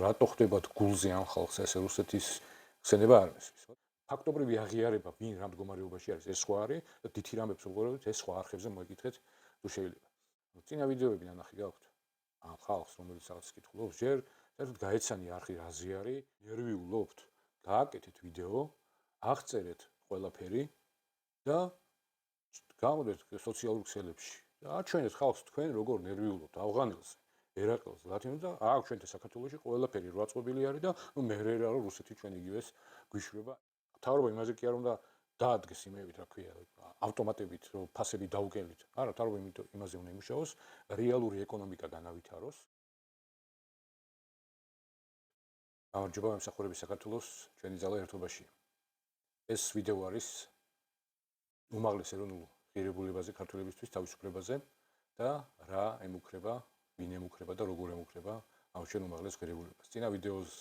რატო ხდებათ გულზე ამ ხალხს ესე რუსეთის ხსენება არ მესმის. ფაქტობრივი აღიარება ვინ რა მდგომარეობაში არის ეს სხვა არის და თითი რამებს უყურებთ ეს სხვა არხებზე მოიკითხეთ თუ შეიძლება. წინა ვიდეოები ნანახი გაქვთ ამ ხალხს რომელიც რაღაც კითხულობს ჯერ საერთოდ გაეცანი არხი რაზე არის ნერვიულობთ გააკეთეთ ვიდეო აღწერეთ ყველაფერი და გამოდეთ სოციალურ ქსელებში და აჩვენეთ ხალხს თქვენ როგორ ნერვიულობთ ავღანელზე ერაყელს ლათინოს და აქ ჩვენთან საქართველოში ყველაფერი რვაწყვობილი არის და მე რა რომ რუსეთი ჩვენ იგივეს გვიშვება. თავრობა იმაზე კი არ უნდა დაადგეს იმებით რა ქვია ავტომატებით რომ ფასები დაუგელით. არა, თავრობა იმაზე უნდა იმუშაოს, რეალური ეკონომიკა განავითაროს. გამარჯობა მსახურების საქართველოს ჩვენი ძალა ერთობაში. ეს ვიდეო არის უმაღლეს ეროვნულ ღირებულებაზე ქართველებისთვის თავისუფლებაზე და რა ემუქრება, ვინ ემუქრება და როგორ ემუქრება ამ ჩვენ უმაღლეს ღირებულებას. წინა ვიდეოს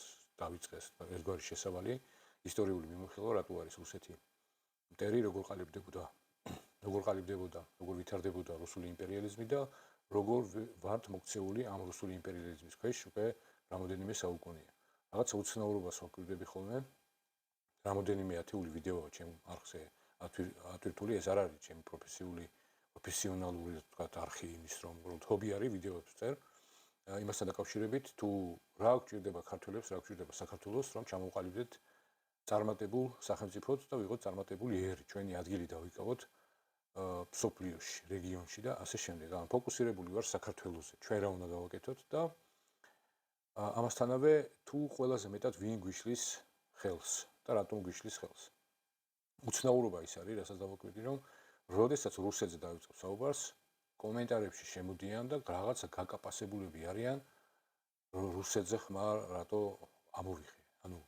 დავიწყეს ერთგვარი შესავალი ისტორიული მიმოხილვა რატო არის რუსეთი მტერი როგორ ყალიბდებოდა, როგორ ვითარდებოდა რუსული იმპერიალიზმი და როგორ ვართ მოქცეული ამ რუსული იმპერიალიზმის ქვეშ უკვე რამოდენიმე საუკუნეა. რაღაცა უცნაურობას ვაკვირდები ხოლმე. რამოდენიმე ათეული ვიდეოა ჩემ არხზე ატვირთული, ეს არ არის ჩემი პროფესიონალური თქვათ არხი იმის რომ ჰობი არის ვიდეოებს წერ. იმასთან დაკავშირებით თუ რა გვჭირდება ქართველებს, რა გვჭირდება საქართველოს, რომ ჩამოვყალიბდეთ წარმატებულ სახელმწიფოდ და ვიღოთ წარმატებული ერი, ჩვენი ადგილი დავიკავოთ მსოფლიოში, რეგიონში და ასე შემდეგ. ფოკუსირებული ვარ საქართველოზე, ჩვენ რა უნდა გავაკეთოთ და ამასთანავე თუ ყველაზე მეტად ვინ გვიშლის ხელს და რატომ გვიშლის ხელს. უცნაურობა ის არის, რასაც დავაკვირდი, რომ როდესაც რუსეთზე დავიწყებ საუბარს, კომენტარებში შემოდიან და რაღაცა გაკაპასებულები არიან რუსეთზე ხმარ რატო ამოვიხე. ანუ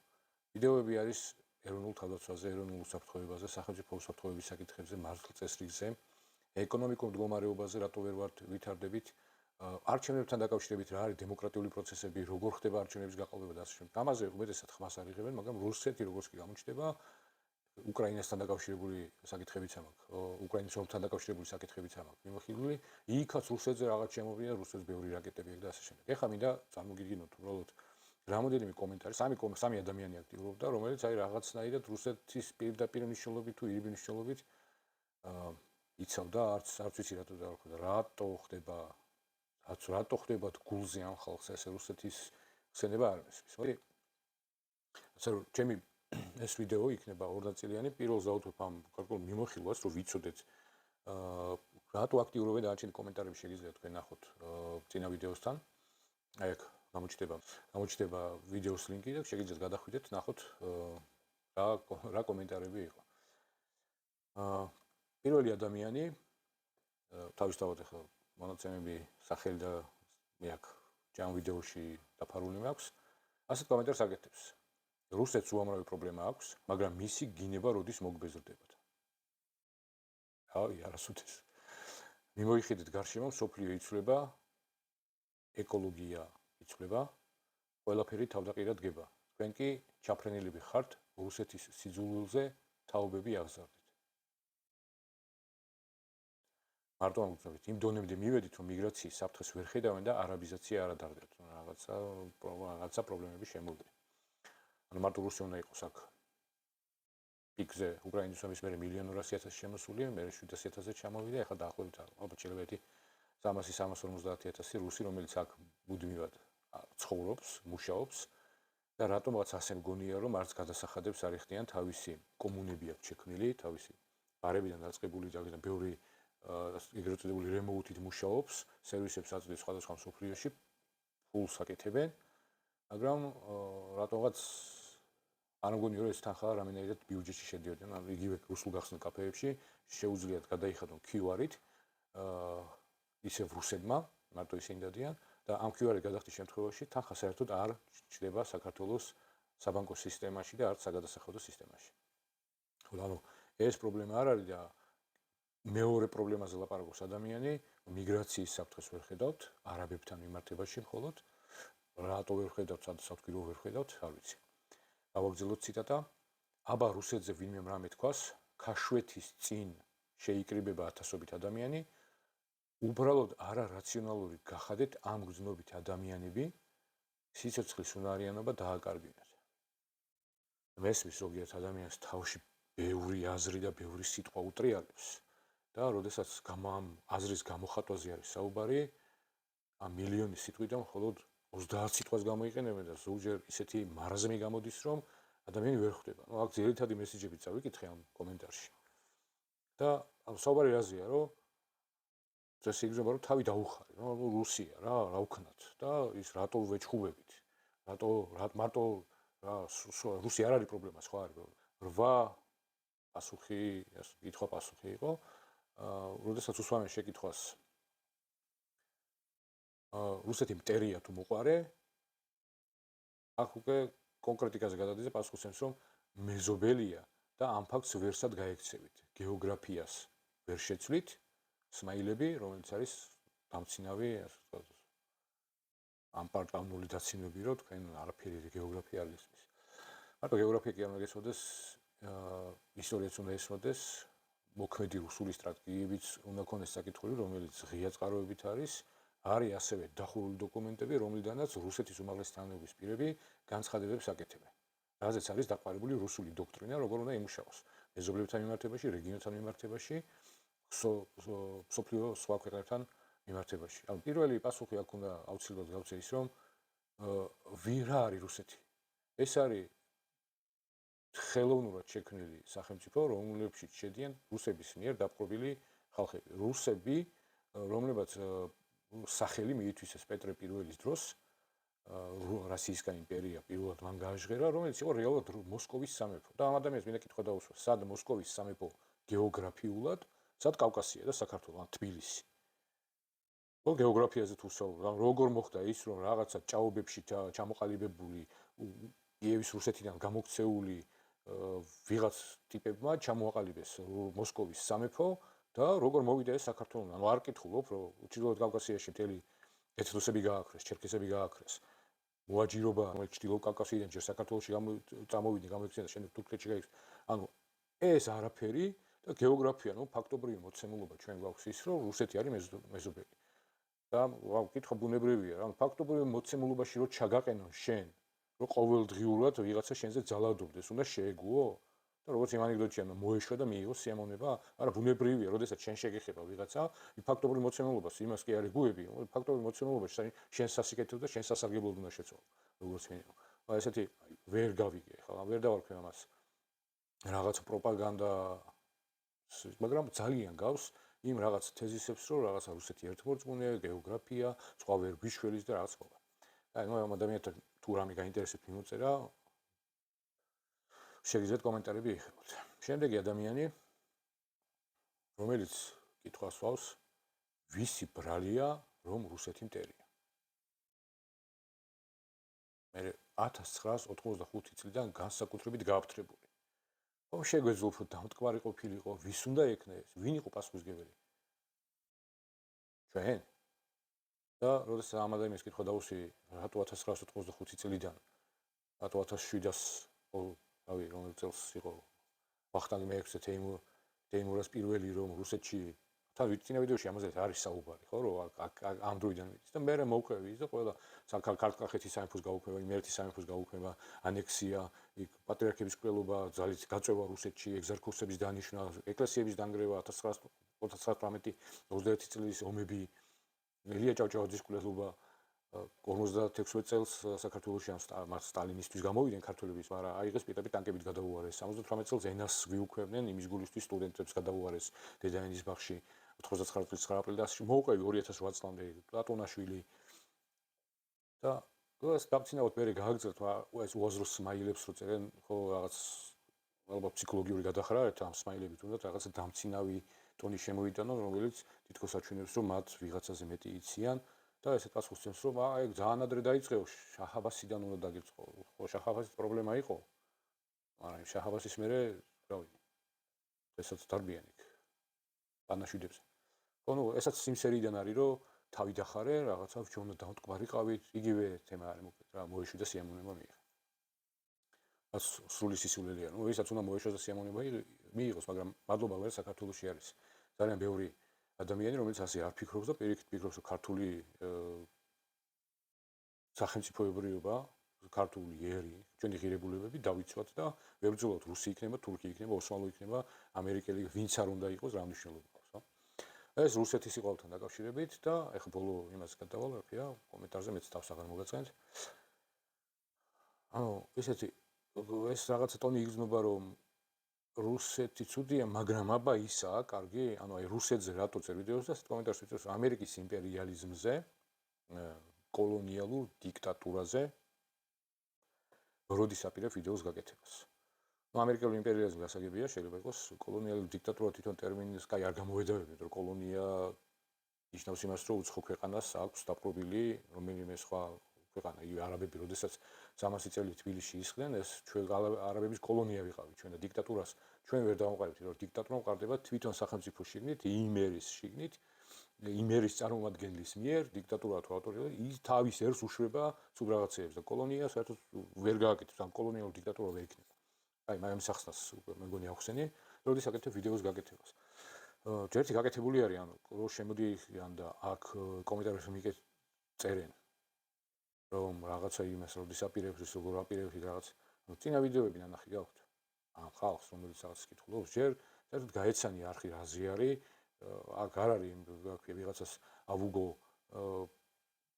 ვიდეოები არის ეროვნულ თავდაცვაზე, ეროვნულ უსაფრთხოებაზე, სახელმწიფო უსაფრთხოების საკითხებზე, მართლწესრიგზე, ეკონომიკურ მდგომარეობაზე, რატო ვერ ვართ ვითარდებით, არჩევნებთან დაკავშირებით რა არის დემოკრატიული პროცესები, როგორ ხდება არჩევნების გაყალბება და ასე შემდეგ. ამაზე უმეტესად ხმას არ იღებენ, მაგრამ რუსეთი როგორც კი გამოჩნდება, უკრაინასთან დაკავშირებული საკითხებიც ამაქვს, უკრაინის ომთან დაკავშირებული საკითხებიც ამაქვს. მიმოხილული, იქაც რუსეთზე რაღაც შემოვიდა, რუსეთს ბევრი რაკეტები აქვს და ასე შემდეგ. ეხლა მინდა წარმოგიდგინოთ უბრალოდ რამოდენიმე კომენტარი, სამი ადამიანი აქტიურობდა, რომელიც აი რაღაცნაირად რუსეთის პირდაპირ მნიშვნელობით თუ ირიბი მნიშვნელობით იცავდა, არც ვიცი რატო დავარქვა, რატო ხდებათ გულზე ამ ხალხს ესე რუსეთის ხსენება არ მესმის. ასე რომ ჩემი ეს ვიდეო იქნება 2 ნაწილიანი, პირველს დავუთმობ ამ გარკვეულ მიმოხილვას, რომ ვიცოდეთ რატო აქტიურობენ დანარჩენი კომენტარები შეგიძლიათ თქვენ ნახოთ წინა ვიდეოსთან. აი აქ გამოჩნდება ვიდეოს ლინკი და შეგიძლიათ გადახვიდეთ, ნახოთ რა კომენტარები იყო. პირველი ადამიანი თავისთავად ახლა მონაცემები სახელი და მე აქ ჯამ ვიდეოში დაფარული მაქვს. ასეთ კომენტარს აკეთებს. რუსეთს უამრავი პრობლემა აქვს, მაგრამ მისი გინება როდის მოგბეზრდებათ. აი, არასოდეს. მიმოიხიდეთ გარშემო, სოფლიო იცვლება, ეკოლოგია იცვლება, ყველაფერი თავდაყირად დგება. თქვენ კი ჩაფრენილები ხართ რუსეთის სიძულვილზე თაობები აღზარდეთ. მარტო ამგზავნით, იმ დონემდე მივედით, რომ მიგრაციის საფრთხეს ვერ ხედავენ და არაბიზაცია არ ადარდეთ. რაღაცა პრობლემები შემოვიდნენ. ანუ მარტო რუსი უნდა იყოს აქ პიკზე უკრაინის ომის მერე 1.200.000 შემოსული, მერე 700.000 ჩამოვიდა, ეხლა დაახლოებით ალბათ შეიძლება 300-350.000 რუსი, რომელიც აქ მუდმივად ცხოვრობს, მუშაობს და რატომღაც ასე მგონია, რომ არც გადასახადებს არ იხდიან, თავისი კომუნები აქვს შექმნილი, თავისი ბარებიდან დაწყებული და ბევრი ეგრეთ წოდებული რემოუთით მუშაობს, სერვისებს აწვდის სხვადასხვა მსოფლიოში, ფულს აკეთებენ, მაგრამ რატომღაც არ მგონია რომ ეს თანხა რამენერად ბიუჯეტში შედიოდნენ, ანუ იგივე რუსულ გახსნილ კაფეებში შეუძლიათ გადაიხადონ QR-ით ისევ რუსებმა, მარტო ისინი დადიან და ამ QR-ით გადახდის შემთხვევაში თანხა საერთოდ არ ჩნდება საქართველოს საბანკო სისტემაში და არც საგადასახადო სისტემაში. ანუ ეს პრობლემა არ არის და მეორე პრობლემაზე ლაპარაკობს ადამიანი, მიგრაციის საფრთხეს ვერ ხედავთ, არაბებთან მიმართებაში მხოლოდ, რატო ვერ ხედავთ, სადაც რო ვერ ხედავთ, არ ვიცი. გავაგრძელოთ ციტატა. აბა რუსეთზე ვინმე რამე თქვას, ქაშვეთის წინ შეიკრიბება ათასობით ადამიანი, უბრალოდ არარაციონალური გახადეთ ამ გრძნობით ადამიანები, სიცოცხლის უნარიანობა დააკარგინოთ. მესმის ზოგიერთ ადამიანს თავში ბევრი აზრი და ბევრი სიტყვა უტრიალებს და როდესაც ამ აზრის გამოხატვაზე არის საუბარი, ამ მილიონი სიტყვიდან მხოლოდ 30 სიტყვას გამოიყენებენ და ზოგჯერ ისეთი მარაზმი გამოდის, რომ ადამიანი ვერ ხვდება. აქ ძირითადი მესიჯები წავიკითხე ამ კომენტარში. და საუბარი რაზეა, რომ წესი იგრძნობა, რომ თავი დაუხარე, რუსია რა ვქნათ და ის რატო ვეჩხუბებით? მარტო რუსი არ არის პრობლემა, სხვა არის. 8 პასუხი, კითხვა პასუხი იყო. როდესაც უსვამენ შეკითხვას რუსეთი მტერია თუ მოყარე, აქ უკვე კონკრეტიკაზე გადადის და პასუხს ემს, რომ მეზობელია და ამ ფაქტს ვერსად გაექცევით. გეოგრაფიას ვერ შეცვლით, სმაილები, რომელიც არის დამცინავი, ასე ვთქვათ, ამპარტავნული დაცინვები, რომ თქვენ არაფერი გეოგრაფია არ ისმის. მარტო გეოგრაფია კი არ უნდა გესმოდეს, ისტორიაც უნდა ესმოდეს, მოქმედი რუსული სტრატეგიებიც უნდა ქონდეს საკითხული, რომელიც ღია წყაროებით არის ასევე დახურული დოკუმენტები, რომლიდანაც რუსეთის უმაღლესი თანამდებობის პირები განცხადებებს აკეთებენ. რაზეც არის დაყარებული რუსული დოქტრინა, როგორ უნდა იმუშაოს მეზობლებთან მიმართებაში, რეგიონთან მიმართებაში, მსოფლიო სხვა ქვეყნებთან მიმართებაში. ანუ პირველი პასუხი აქ უნდა აუცილებლად გავცე ის, რომ რა არის რუსეთი? ეს არის ხელოვნურად შექმნილი სახელმწიფო, რომლებშიც შედიან რუსების მიერ დაპყრობილი ხალხები. რუსები, რომლებაც სახელი მიითვისეს პეტრე პირველის დროს, რასიისკა იმპერია პირველად მან გააჟღერა, რომელიც იყო რეალურად მოსკოვის სამეფო. და ამ ადამიანს მინდა კითხვა დაუსვა, სად მოსკოვის სამეფო გეოგრაფიულად, სად კავკასია და საქართველო, ან თბილისი. გეოგრაფიაზე თუ საუბრობ, როგორ მოხდა ის, რომ რაღაცა ჭაობებში ჩამოყალიბებული კიევის რუსეთიდან გამოქცეული ვიღაც ტიპებმა ჩამოაყალიბეს მოსკოვის სამეფო და როგორ მოვიდა ეს საქართველოს. ანუ არ კითხულობ, რომ ჩრდილოეთ კავკასიაში მთელი ეთნოსები გააქრეს, ჩერქეზები გააქრეს. მოაჯირობა, რომელიც ჩრდილოეთ კავკასიიდან ჯერ საქართველოში წამოვიდნენ, გამოიქცნენ და შემდეგ თურქეთში გაიქცნენ. ანუ ეს არაფერი და გეოგრაფია, ფაქტობრივი მოცემულობა ჩვენ გვაქვს ის, რომ რუსეთი არის მეზობელი. და კითხვა ბუნებრივია, ანუ ფაქტობრივი მოცემულობაში რო ჩაგაყენონ შენ, რომ ყოველდღიურად ვიღაცა შენზე ძალადობდეს, უნდა შეეგუო? და როგორც იმ ანეკდოტია, მოეშვა და მიიღო სიამოვნება? არა, ბუნებრივია, როდესაც შენ შეგეხება ვიღაცა, ფაქტობრივი მოცემულობას იმას კი არ ეგუები, ფაქტობრივი მოცემულობაში შენ სასიკეთოდ და შენ სასარგებლოდ უნდა შეცვალო, როგორც მინიმუმ. ესეთი ვერ გავიგე, ხო, ვერ დავარქვი ამას. რაღაც პროპაგანდა, მაგრამ ძალიან გავს იმ რაღაც თეზისებს, რომ რაღაცა რუსეთი ერთმორწმუნეა, გეოგრაფია, სხვა ვერ გვიშველის და რაღაც სხვა. აი, ამ ადამიანთა თუ რამე გაინტერესებს მიმოწერა, შეგიძლიათ კომენტარები იხებოთ. შემდეგი ადამიანი, რომელიც კითხვას ვავს, ვისი ბრალია, რომ რუსეთი მტერია? მე 1985 წლიდან განსაკუთრებით გააფთრებული. ხომ შეგვეძლო უფრო დამტკვარი ყოფილიყო, ვის უნდა ექნა ეს? ვინ იყო პასუხისმგებელი? ჩვენ? და როდესაც ამ ადამიანს კითხვა დავუსვი, რატო 1985 წლიდან, რატო 1700 რავი, რომელ წელს იყო ვახტანგი მე-6 თეიმურას პირველი რომ რუსეთში თან ვიცინა ვიდეოში ამაზე არის საუბარი, ხო, რომ ამ დროიდან ვიცი და მე მოვყევი ის და ყველა ქართლ-კახეთის სამეფოს გაუქმება, იმერეთის სამეფოს გაუქმება, ანექსია, იქ პატრიარქების კვლელობა, ძალით გაწევა რუსეთში, ეგზარქოსების დანიშვნა, ეკლესიების დანგრევა 1919-21 წლის ომები, ილია ჭავჭავაძის კვლელობა 56 წელს საქართველოში ამ სტალინისტვის გამოვიდნენ ქართველების, მაგრამ აიღეს პირდაპირ ტანკებით გადაუარეს. 78 წელს ენას გვიუქმებდნენ იმის გულისთვის სტუდენტებს გადაუარეს დედაენის ბაღში 99 წლის 9 აპრილს მოვყევი 2008 წლამდე პლატონაშვილი და ეს დამცინავად მე გააგრძელეთ ეს უაზრო სმაილებს რო წერენ, ხო რაღაც ალბათ ფსიქოლოგიური გადახრა ამ სმაილებით უნდა რაღაცა დამცინავი ტონი შემოიტანონ, რომელიც თითქოს აჩვენებს, რომ მათ ვიღაცაზე მეტი იციან. და ესეთ პასუხს ემს, რომ აი ძალიან ადრე დაიწყო, შაჰ-აბასიდან უნდა დაგიწყო. ხო, შაჰ-აბასის პრობლემა იყო. მაგრამ შაჰ-აბასის მერე, რავი, ესაც დარბიან იქ პანაშვიდებზე. ხო, ესაც იმ სერიიდან არის, რომ თავი დახარე, რაღაცა ჩვენ უნდა დამტკვარიყავით, იგივე თემა არის მოკლედ რა, მოეშვი და სიამოვნება მიიღე. ას სრული სისულელია, ვისაც უნდა მოეშვას და სიამოვნება მიიღოს, მაგრამ მადლობა ვერ საქართველოში არის. ძალიან ბევრი ადამიანი, რომელიც ასე არ ფიქრობს და პირიქით ფიქრობს, რომ ქართული სახელმწიფოებრიობა, ქართული ერი, ჩვენი ღირებულებები დავიცვათ და ვებრძოლოთ რუსი იქნება, თურქი იქნება, ოსმალო იქნება, ამერიკელი, ვინც არ უნდა იყოს, რა მნიშვნელობა აქვს, ხო? ეს რუსეთის სიყვარულთან დაკავშირებით და ეხლა ბოლო იმას გადავალარქი რა, კომენტარზე მეც თავს აღარ მოგაწყენთ. ანუ ესეთი ეს რაღაცა ტონი იგრძნობა რომ რუსეთი ცუდია, მაგრამ აბა ისაა, კარგი, ანუ აი რუსეთზე რატო წერ ვიდეოს და კომენტარს ვიწევს ამერიკის იმპერიალიზმზე, კოლონიალურ დიქტატურაზე როდის აპირებ ვიდეოს გაკეთებას. ნუ ამერიკული იმპერიალიზმი გასაგებია, შეიძლება იყოს კოლონიალური დიქტატურა თვითონ ტერმინს კაი არ გამოვედავებთ, რომ კოლონია ნიშნავს იმას, რომ უცხო ქვეყანას აქვს დაპყრობილი რომელიმე სხვა ქვეყანა, იგივე არაბები, როდესაც 300 წელი თბილისში ისხდნენ, ეს ჩვენ არაბების კოლონია ვიყავით, ჩვენ და დიქტატურას ჩვენ ვერ დავამყარებთ, რომ დიქტატურა მყარდება თვითონ სახელმწიფო შიგნით, იმერის შიგნით, იმერის წარმომადგენლის მიერ, დიქტატურა თუ ავტორიტეტი, ის თავის ერს უშვება სულ რაღაცეებს და კოლონია საერთოდ ვერ გააკეთებს, ამ კოლონიალურ დიქტატურა ვერ იქნება. აი, მაგრამ სახსნას უკვე მეგონი ახსენე, როდის აკეთებ ვიდეოს გაკეთებას. ერთი გაკეთებული არის, ანუ რო შემოდიან და აქ კომენტარებში მიგეთ წერენ რომ რაღაცა იმას როდის აპირებს, ის როგორ აპირებს რაღაც. ნუ წინა ვიდეოები ნანახი გაქვთ. ან ხალხს რომელიც რაღაც კითხულობს, ჯერ საერთოდ გაეცანი არხი რაზე არის, აქ არ არის გაქვია ვიღაცას ავუგო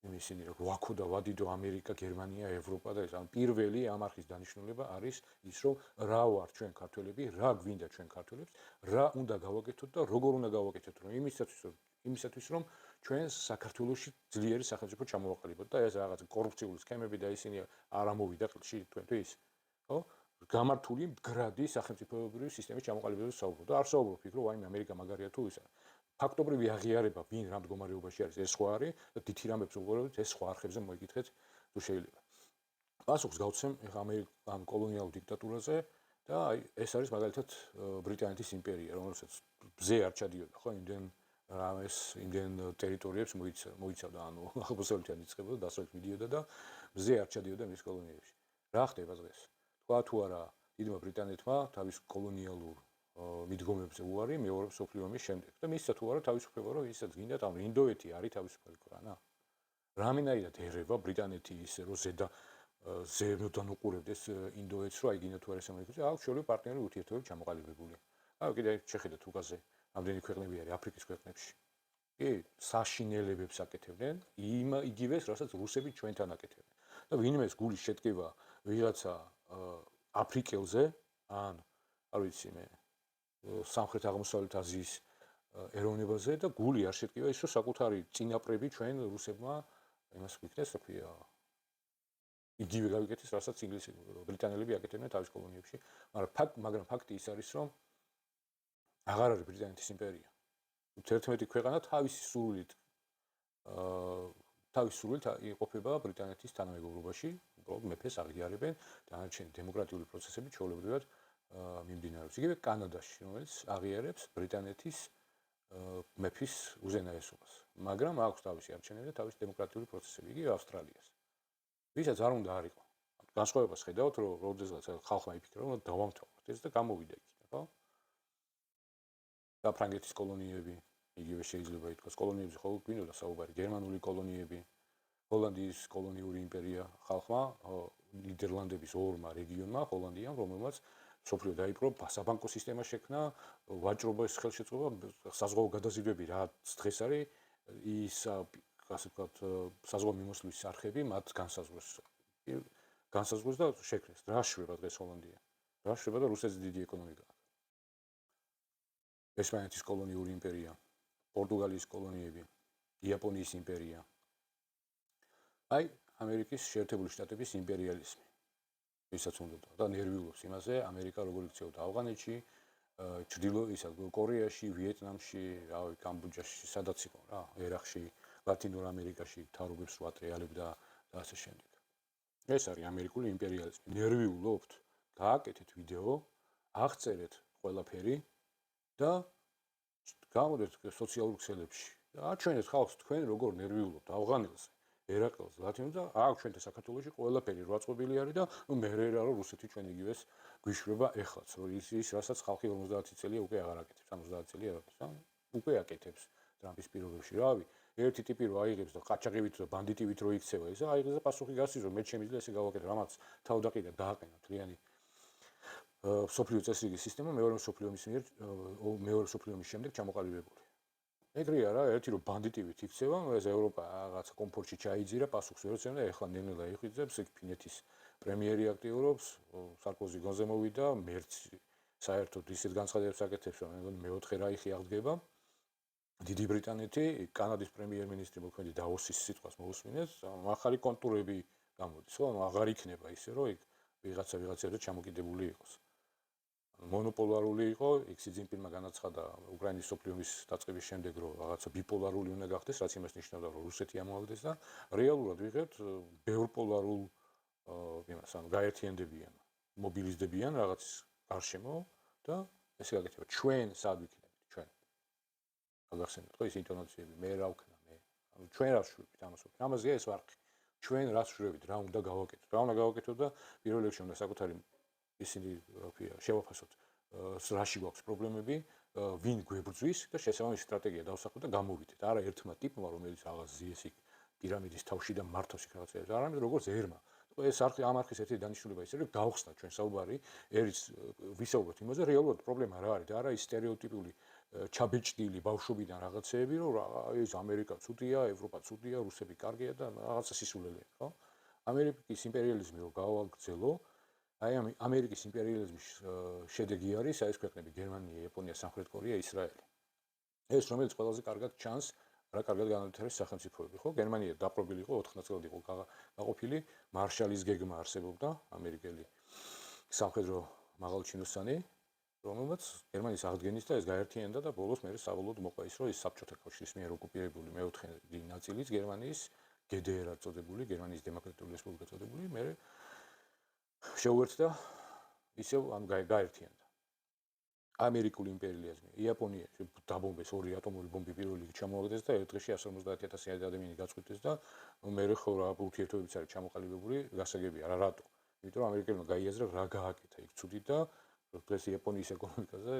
ისინი რომ ვაქო და ვადიდო ამერიკა, გერმანია, ევროპა და ეს ან პირველი ამ არხის დანიშნულება არის ის რომ რა ვარ ჩვენ ქართველები, რა გვინდა ჩვენ ქართველებს, რა უნდა გავაკეთოთ და როგორ უნდა გავაკეთოთ რომ იმისათვის რომ ჩვენ საქართველოში ძლიერი სახელმწიფო ჩამოვაყალიბოთ და ეს რაღაც კორუფციული სქემები და ისინი არ ამოვიდა ხილში თქვენთვის, ხო? გამართული მდგრადი სახელმწიფოებრივი სისტემის ჩამოყალიბების საუბრობ და არ საუბრობ იქ რომ ვაიმე ამერიკა მაგარია თუ ისა. ფაქტობრივი აღიარება ვინ რა მდგომარეობაში არის ეს სხვა არის და თითი რამებს უყურებთ ეს სხვა არხებზე მოიგითხეთ თუ შეიძლება. პასუხს გავცემ ეხლა ამ კოლონიალურ დიქტატურაზე და აი ეს არის მაგალითად ბრიტანეთის იმპერია, რომელსაც ბზე არ ჩადიოდა, ხო, იმდენ ტერიტორიებს მოიცავდა, ანუ აღმოსავლეთიდან იწყებოდა, დასავლეთ მიდიოდა და ბზე არ ჩადიოდა მის კოლონიებში. რა ხდება დღეს? თქვა თუ არა დიდმა ბრიტანეთმა თავის კოლონიალურ მიდგომებზე უარი მეორე მსოფლიო ომის შემდეგ და მისცა თუ არა თავისუფლება რომ ისაც გინდათ ანუ ინდოეთი არის თავისუფალი ქვეყანა. რამენაირად ერევა ბრიტანეთი ისე რომ ზემოდან უყურებდეს ინდოეთს რომ აი გინდა თუ არა სამეფოზე აქვს შორეული პარტნიორი ურთიერთობები ჩამოყალიბებული. აი კიდე შეხედეთ უკაზე ამდენი ქვეყნები არის აფრიკის ქვეყნებში. კი, საშინელებებს აკეთებდნენ იგივეს რასაც რუსები ჩვენთან აკეთებდნენ. და ვინმეს გულის შეტკივა ვიღაცა აფრიკელზე ან არ ვიცი მე სამხრეთ აღმოსავლეთ აზიის ეროვნებაზე და გული არ შეტკივა ის რომ საკუთარი წინაპრები ჩვენ რუსებმა იმას ვიქნეს რა ქვია იგივე გავიკეთეს რასაც ბრიტანელები აკეთებდნენ თავის კოლონიებში მაგრამ ფაქტი ის არის რომ აღარ არის ბრიტანეთის იმპერია. თერთმეტი ქვეყანა თავისი სურვილით იყოფება ბრიტანეთის თანამეგობრობაში, უბრალოდ მეფეს აღიარებენ და დანარჩენი დემოკრატიული პროცესები ჩვეულებრივად მიმდინარეობს. იგივე კანადაში, რომელიც აღიარებს ბრიტანეთის მეფის უზენაესობას, მაგრამ აქვს თავისი არჩევნები და თავისი დემოკრატიული პროცესები. იგივე ავსტრალიას. ვისაც არ უნდა არისო. განსხვავებას ხედავთ, რომ როდესაც ხალხმა იფიქრა, რომ დავამთავროთ ეს და გამოვიდა იქიდან, ხო? და ფრანგეთის კოლონიები, იგივე შეიძლება ითქვას, კოლონიებზე ხოლმე გვინდოდა საუბარი, გერმანული კოლონიები, ჰოლანდიის კოლონიური იმპერია ხალხმა, ნიდერლანდების ორმა რეგიონმა, ჰოლანდიამ, რომელმაც სოფლიო დაიპყრო, საბანკო სისტემა შექმნა, ვაჭრობის ხელშეწყობა, საზღვაო გადაზიდვები, რაც დღეს არის, ის ასე ვთქვათ, საზღვაო მიმოსვლის არხები მათ განსაზღვრეს და შექმნეს. რა შვება დღეს ჰოლანდია? რა შვება და რუსეთის დიდი ეკონომიკა. ესპანეთის კოლონიური იმპერია, პორტუგალიის კოლონიები, იაპონიის იმპერია. აი, ამერიკის შეერთებული შტატების იმპერიალიზმი. ვისაც უნდა და ნერვიულობს იმაზე, ამერიკა როგორ იქცეოდა ავღანეთში, კორეაში, ვიეტნამში, რავი, კამბოჯაში, სადაც იყო რა, ერაყში, ლათინურ ამერიკაში თავრობებს რო ატრიალებდა და ასე შემდეგ. ეს არის ამერიკული იმპერიალიზმი. ნერვიულობთ? გააკეთეთ ვიდეო, აღწერეთ ყველაფერი და გამოდეთ სოციალურ ქსელებში. აჩვენეთ ხალხს თქვენ როგორ ნერვიულობთ ავღანელზე, ერაყელზე, ლათინურზე და აქ ჩვენთან საქართველოში ყველაფერი რვაწყობილი არის და მე რა რომ რუსეთი ჩვენ იგივეს გვიშვება ეხლაც, რომ ის რასაც ხალხი 50 წელია უკვე აღარ აკეთებს, 70 წელია რა, უკვე აკეთებს ტრამპის პირობებში, რავი. ერთი ტიპი რო აიღებს და ყაჩაღივით და ბანდიტივით რო იქცევა ისა აიღებს და პასუხი გასცის რომ მე შემიძლია ესე გავაკეთე რამაც თავდაყირა დააყენა მთლიანი სოფლიო წესრიგის სისტემა მეორე სოფლიო ომის მიერ მეორე სოფლიო ომის შემდეგ ჩამოყალიბებული. ეგრეა რა ერთი რომ ბანდიტივით იქცევა ეს ევროპა რაღაცა კომფორტში ჩაიძირა პასუხს ვერ ეცემა და ეხლა ნელ-ნელა იხვიძებს იქ ფინეთის პრემიერი აქტიურობს სარკოზი გონზე მოვიდა მერცი საერთოდ ისეთ განცხადებებს აკეთებს რომ მეგონი მეოთხე რაიხი აღდგება დიდი ბრიტანეთი კანადის პრემიერ-მინისტრი მოქმედი დაოსის სიტყვას მოусმინეს ახალი კონტურები გამოდის ხო აღარ იქნება ისე რომ იქ ვიღაცებად ჩამოკიდებული იყოს მონოპოლარული იყო იქ სი ძინპინმა განაცხადა უკრაინის სოფლიო ომის დაწყების შემდეგ რომ რაღაცა ბიპოლარული უნდა გახდეს რაც იმას ნიშნავდა რომ რუსეთი ამოაგდეს და რეალურად ვიღებთ ბევრპოლარულ იმას ანუ გაერთიანდებიან მობილიზდებიან რაღაც გარშემო და ესე გაკეთება ჩვენ სად ვიქნებით ჩვენ აღახსენეთ ხო ის ინტონაციები მე რა ვქნა მე ანუ ჩვენ რას შევებით ამაზე ეს ვარხი ჩვენ რას შევებით რა უნდა გავაკეთოთ რა უნდა გავაკეთოთ და პირველ რიგში უნდა საკუთარი ისინი შევაფასოთ რაში გვაქვს პრობლემები ვინ გვებრძვის და შესაბამისი სტრატეგია დავსახოთ და გამოვიდეთ არა ერთმა ტიპმა რომელიც რაღაც ზიეს იქ პირამიდის თავში და მართავს იქ რაღაცებს არამედ როგორც ერმა ეს ამ არხის ერთი დანიშნულება ისე რომ გავხსნა ჩვენ საუბარი ერის ვისაუბროთ იმაზე რეალურად პრობლემა რა არის და არა ის სტერეოტიპული ჩაბეჭდილი ბავშვობიდან რაღაცეები რომ ეს ამერიკა ცუდია ევროპა ცუდია რუსები კარგია და რაღაცა სისულელეა ხო ამერიკის იმპერიალიზმი რო გავაგრძელო აი ამერიკის იმპერიალიზმის შედეგი არის აი ეს ქვეყნები გერმანია იაპონია სამხრეთ კორეა ისრაელი ეს რომელიც ყველაზე კარგად ჩანს რა კარგად განვითარების სახელმწიფოები ხო გერმანია დაპყრობილი იყო 4 ნაწილად იყო გაყოფილი მარშალის გეგმა არსებობდა ამერიკელი სამხედრო მაღალჩინოსანი რომელმაც გერმანიის აღდგენის და ეს გაერთიანდა და ბოლოს მე საბოლოოდ მოყვა ის რომ ის საბჭოთა კავშირის მიერ ოკუპირებული მეოთხე ნაწილიც გერმანიის GDR წოდებული გერმანიის დემოკრატიული რესპუბლიკა წოდებული მე შეუერთდა ისევ ამ გაერთიანდა ამერიკული იმპერიალიზმი იაპონიაში დაბომბეს ორი ატომური ბომბი პირველ რიგში ჩამოაგდეს და ერთ დღეში 150,000 ადამიანი გაწყვიტეს და მე ხო რა ურთიერთობებიც არის ჩამოყალიბებული გასაგებია რა რატო იმიტომ რომ ამერიკელებმა გაიაზრა რა გააკეთა იქ ცუდი და დღეს იაპონიის ეკონომიკაზე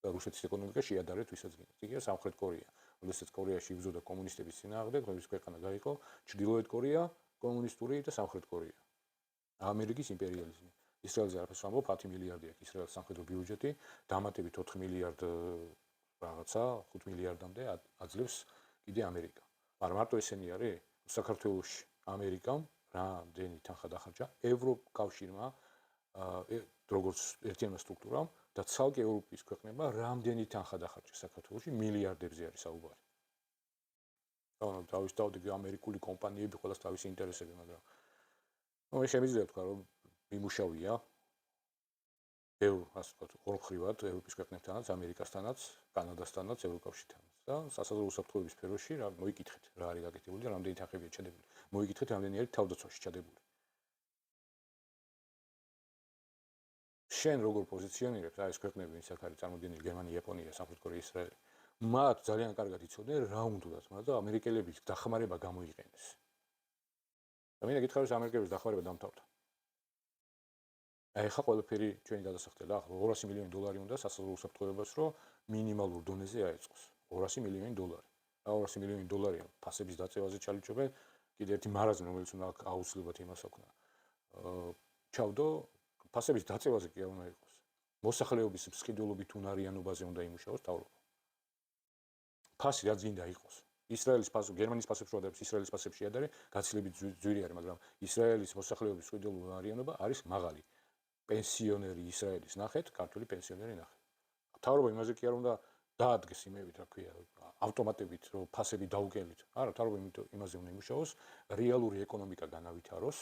და რუსეთის ეკონომიკა შეადარეთ ვისაც გინდათ იქია სამხრეთ კორეა როდესაც კორეაში იბრძოდა კომუნისტების წინააღმდეგ ხმების ქვეყანა გაიყო ჩრდილოეთ კორეა კომუნისტური და სამხრეთ კორეა ამერიკის იმპერიალიზმი ისრაელზე არაფერს ვამბობ 10 მილიარდი აქვს ისრაელის სამხედრო ბიუჯეტი დამატებით 4 მილიარდ რაღაცა 5 მილიარდამდე აძლევს კიდე ამერიკა მაგრამ მარტო ესენი არის საქართველოში ამერიკამ რამდენი თანხა დახარჯა ევროკავშირმა როგორც ერთიანმა სტრუქტურამ და ცალკე ევროპის ქვეყნებმა რამდენი თანხა დახარჯა საქართველოში მილიარდებზე არის საუბარი ანუ თავისთავად ამერიკული კომპანიები ყველას თავისი ინტერესები მაგრამ ну შემიძლია თქვა რომ მიმუშავია ბევრ ასე ვთქვათ ორმხრივად ევროპის ქვეყნებთანაც ამერიკასთანაც კანადასთანაც ევროკავშირთანაც და სასაზღვრო უსაფრთხოების სფეროში რა მოიკითხეთ რა არის გაკეთებული და რამდენი თანხებია ჩადებული მოიკითხეთ რამდენი არის თავდაცვაში ჩადებული შენ როგორ პოზიციონირებს აი ეს ქვეყნები ვინც აქ არის წარმოდგენილი გერმანია იაპონია სამხრეთ კორეა ისრაელი მათ ძალიან კარგად იცოდნენ რა უნდათ მათ და ამერიკელების დახმარება გამოიყენეს და მინდა გითხრათ რომ ამერიკელების დახმარება დამთავრდა აი ხა ყველაფერი ჩვენი გადასახდელი ახლა 200 მილიონი დოლარი უნდა სასაზღვრო უსაფრთხოებას რომ მინიმალურ დონეზე აეწყოს 200 მილიონი დოლარი და 200 მილიონი დოლარი ფასების დაწევაზე ჩალიჩობენ კიდე ერთი მარაზმი რომელიც უნდა აუცილებლად იმას აქვს ჩავდო ფასების დაწევაზე კი არ უნდა იყოს მოსახლეობის მსყიდველობით უნარიანობაზე უნდა იმუშაოს თავრობა ფასი რაც გინდა იყოს ისრაელის ფასი გერმანიის ფასებს რო ადარებს ისრაელის ფასებში ადარე გაცილებით ძვირი არის მაგრამ ისრაელის მოსახლეობის მსყიდველობა უნარიანობა არის მაღალი პენსიონერი ისრაელის ნახეთ, ქართული პენსიონერი ნახეთ. თავრობა იმაზე კი არ უნდა დაადგეს იმებით, რა ქვია, ავტომატებით რომ ფასები დაუგელით. არა, თავრობა იმაზე უნდა იმუშაოს, რეალური ეკონომიკა განავითაროს,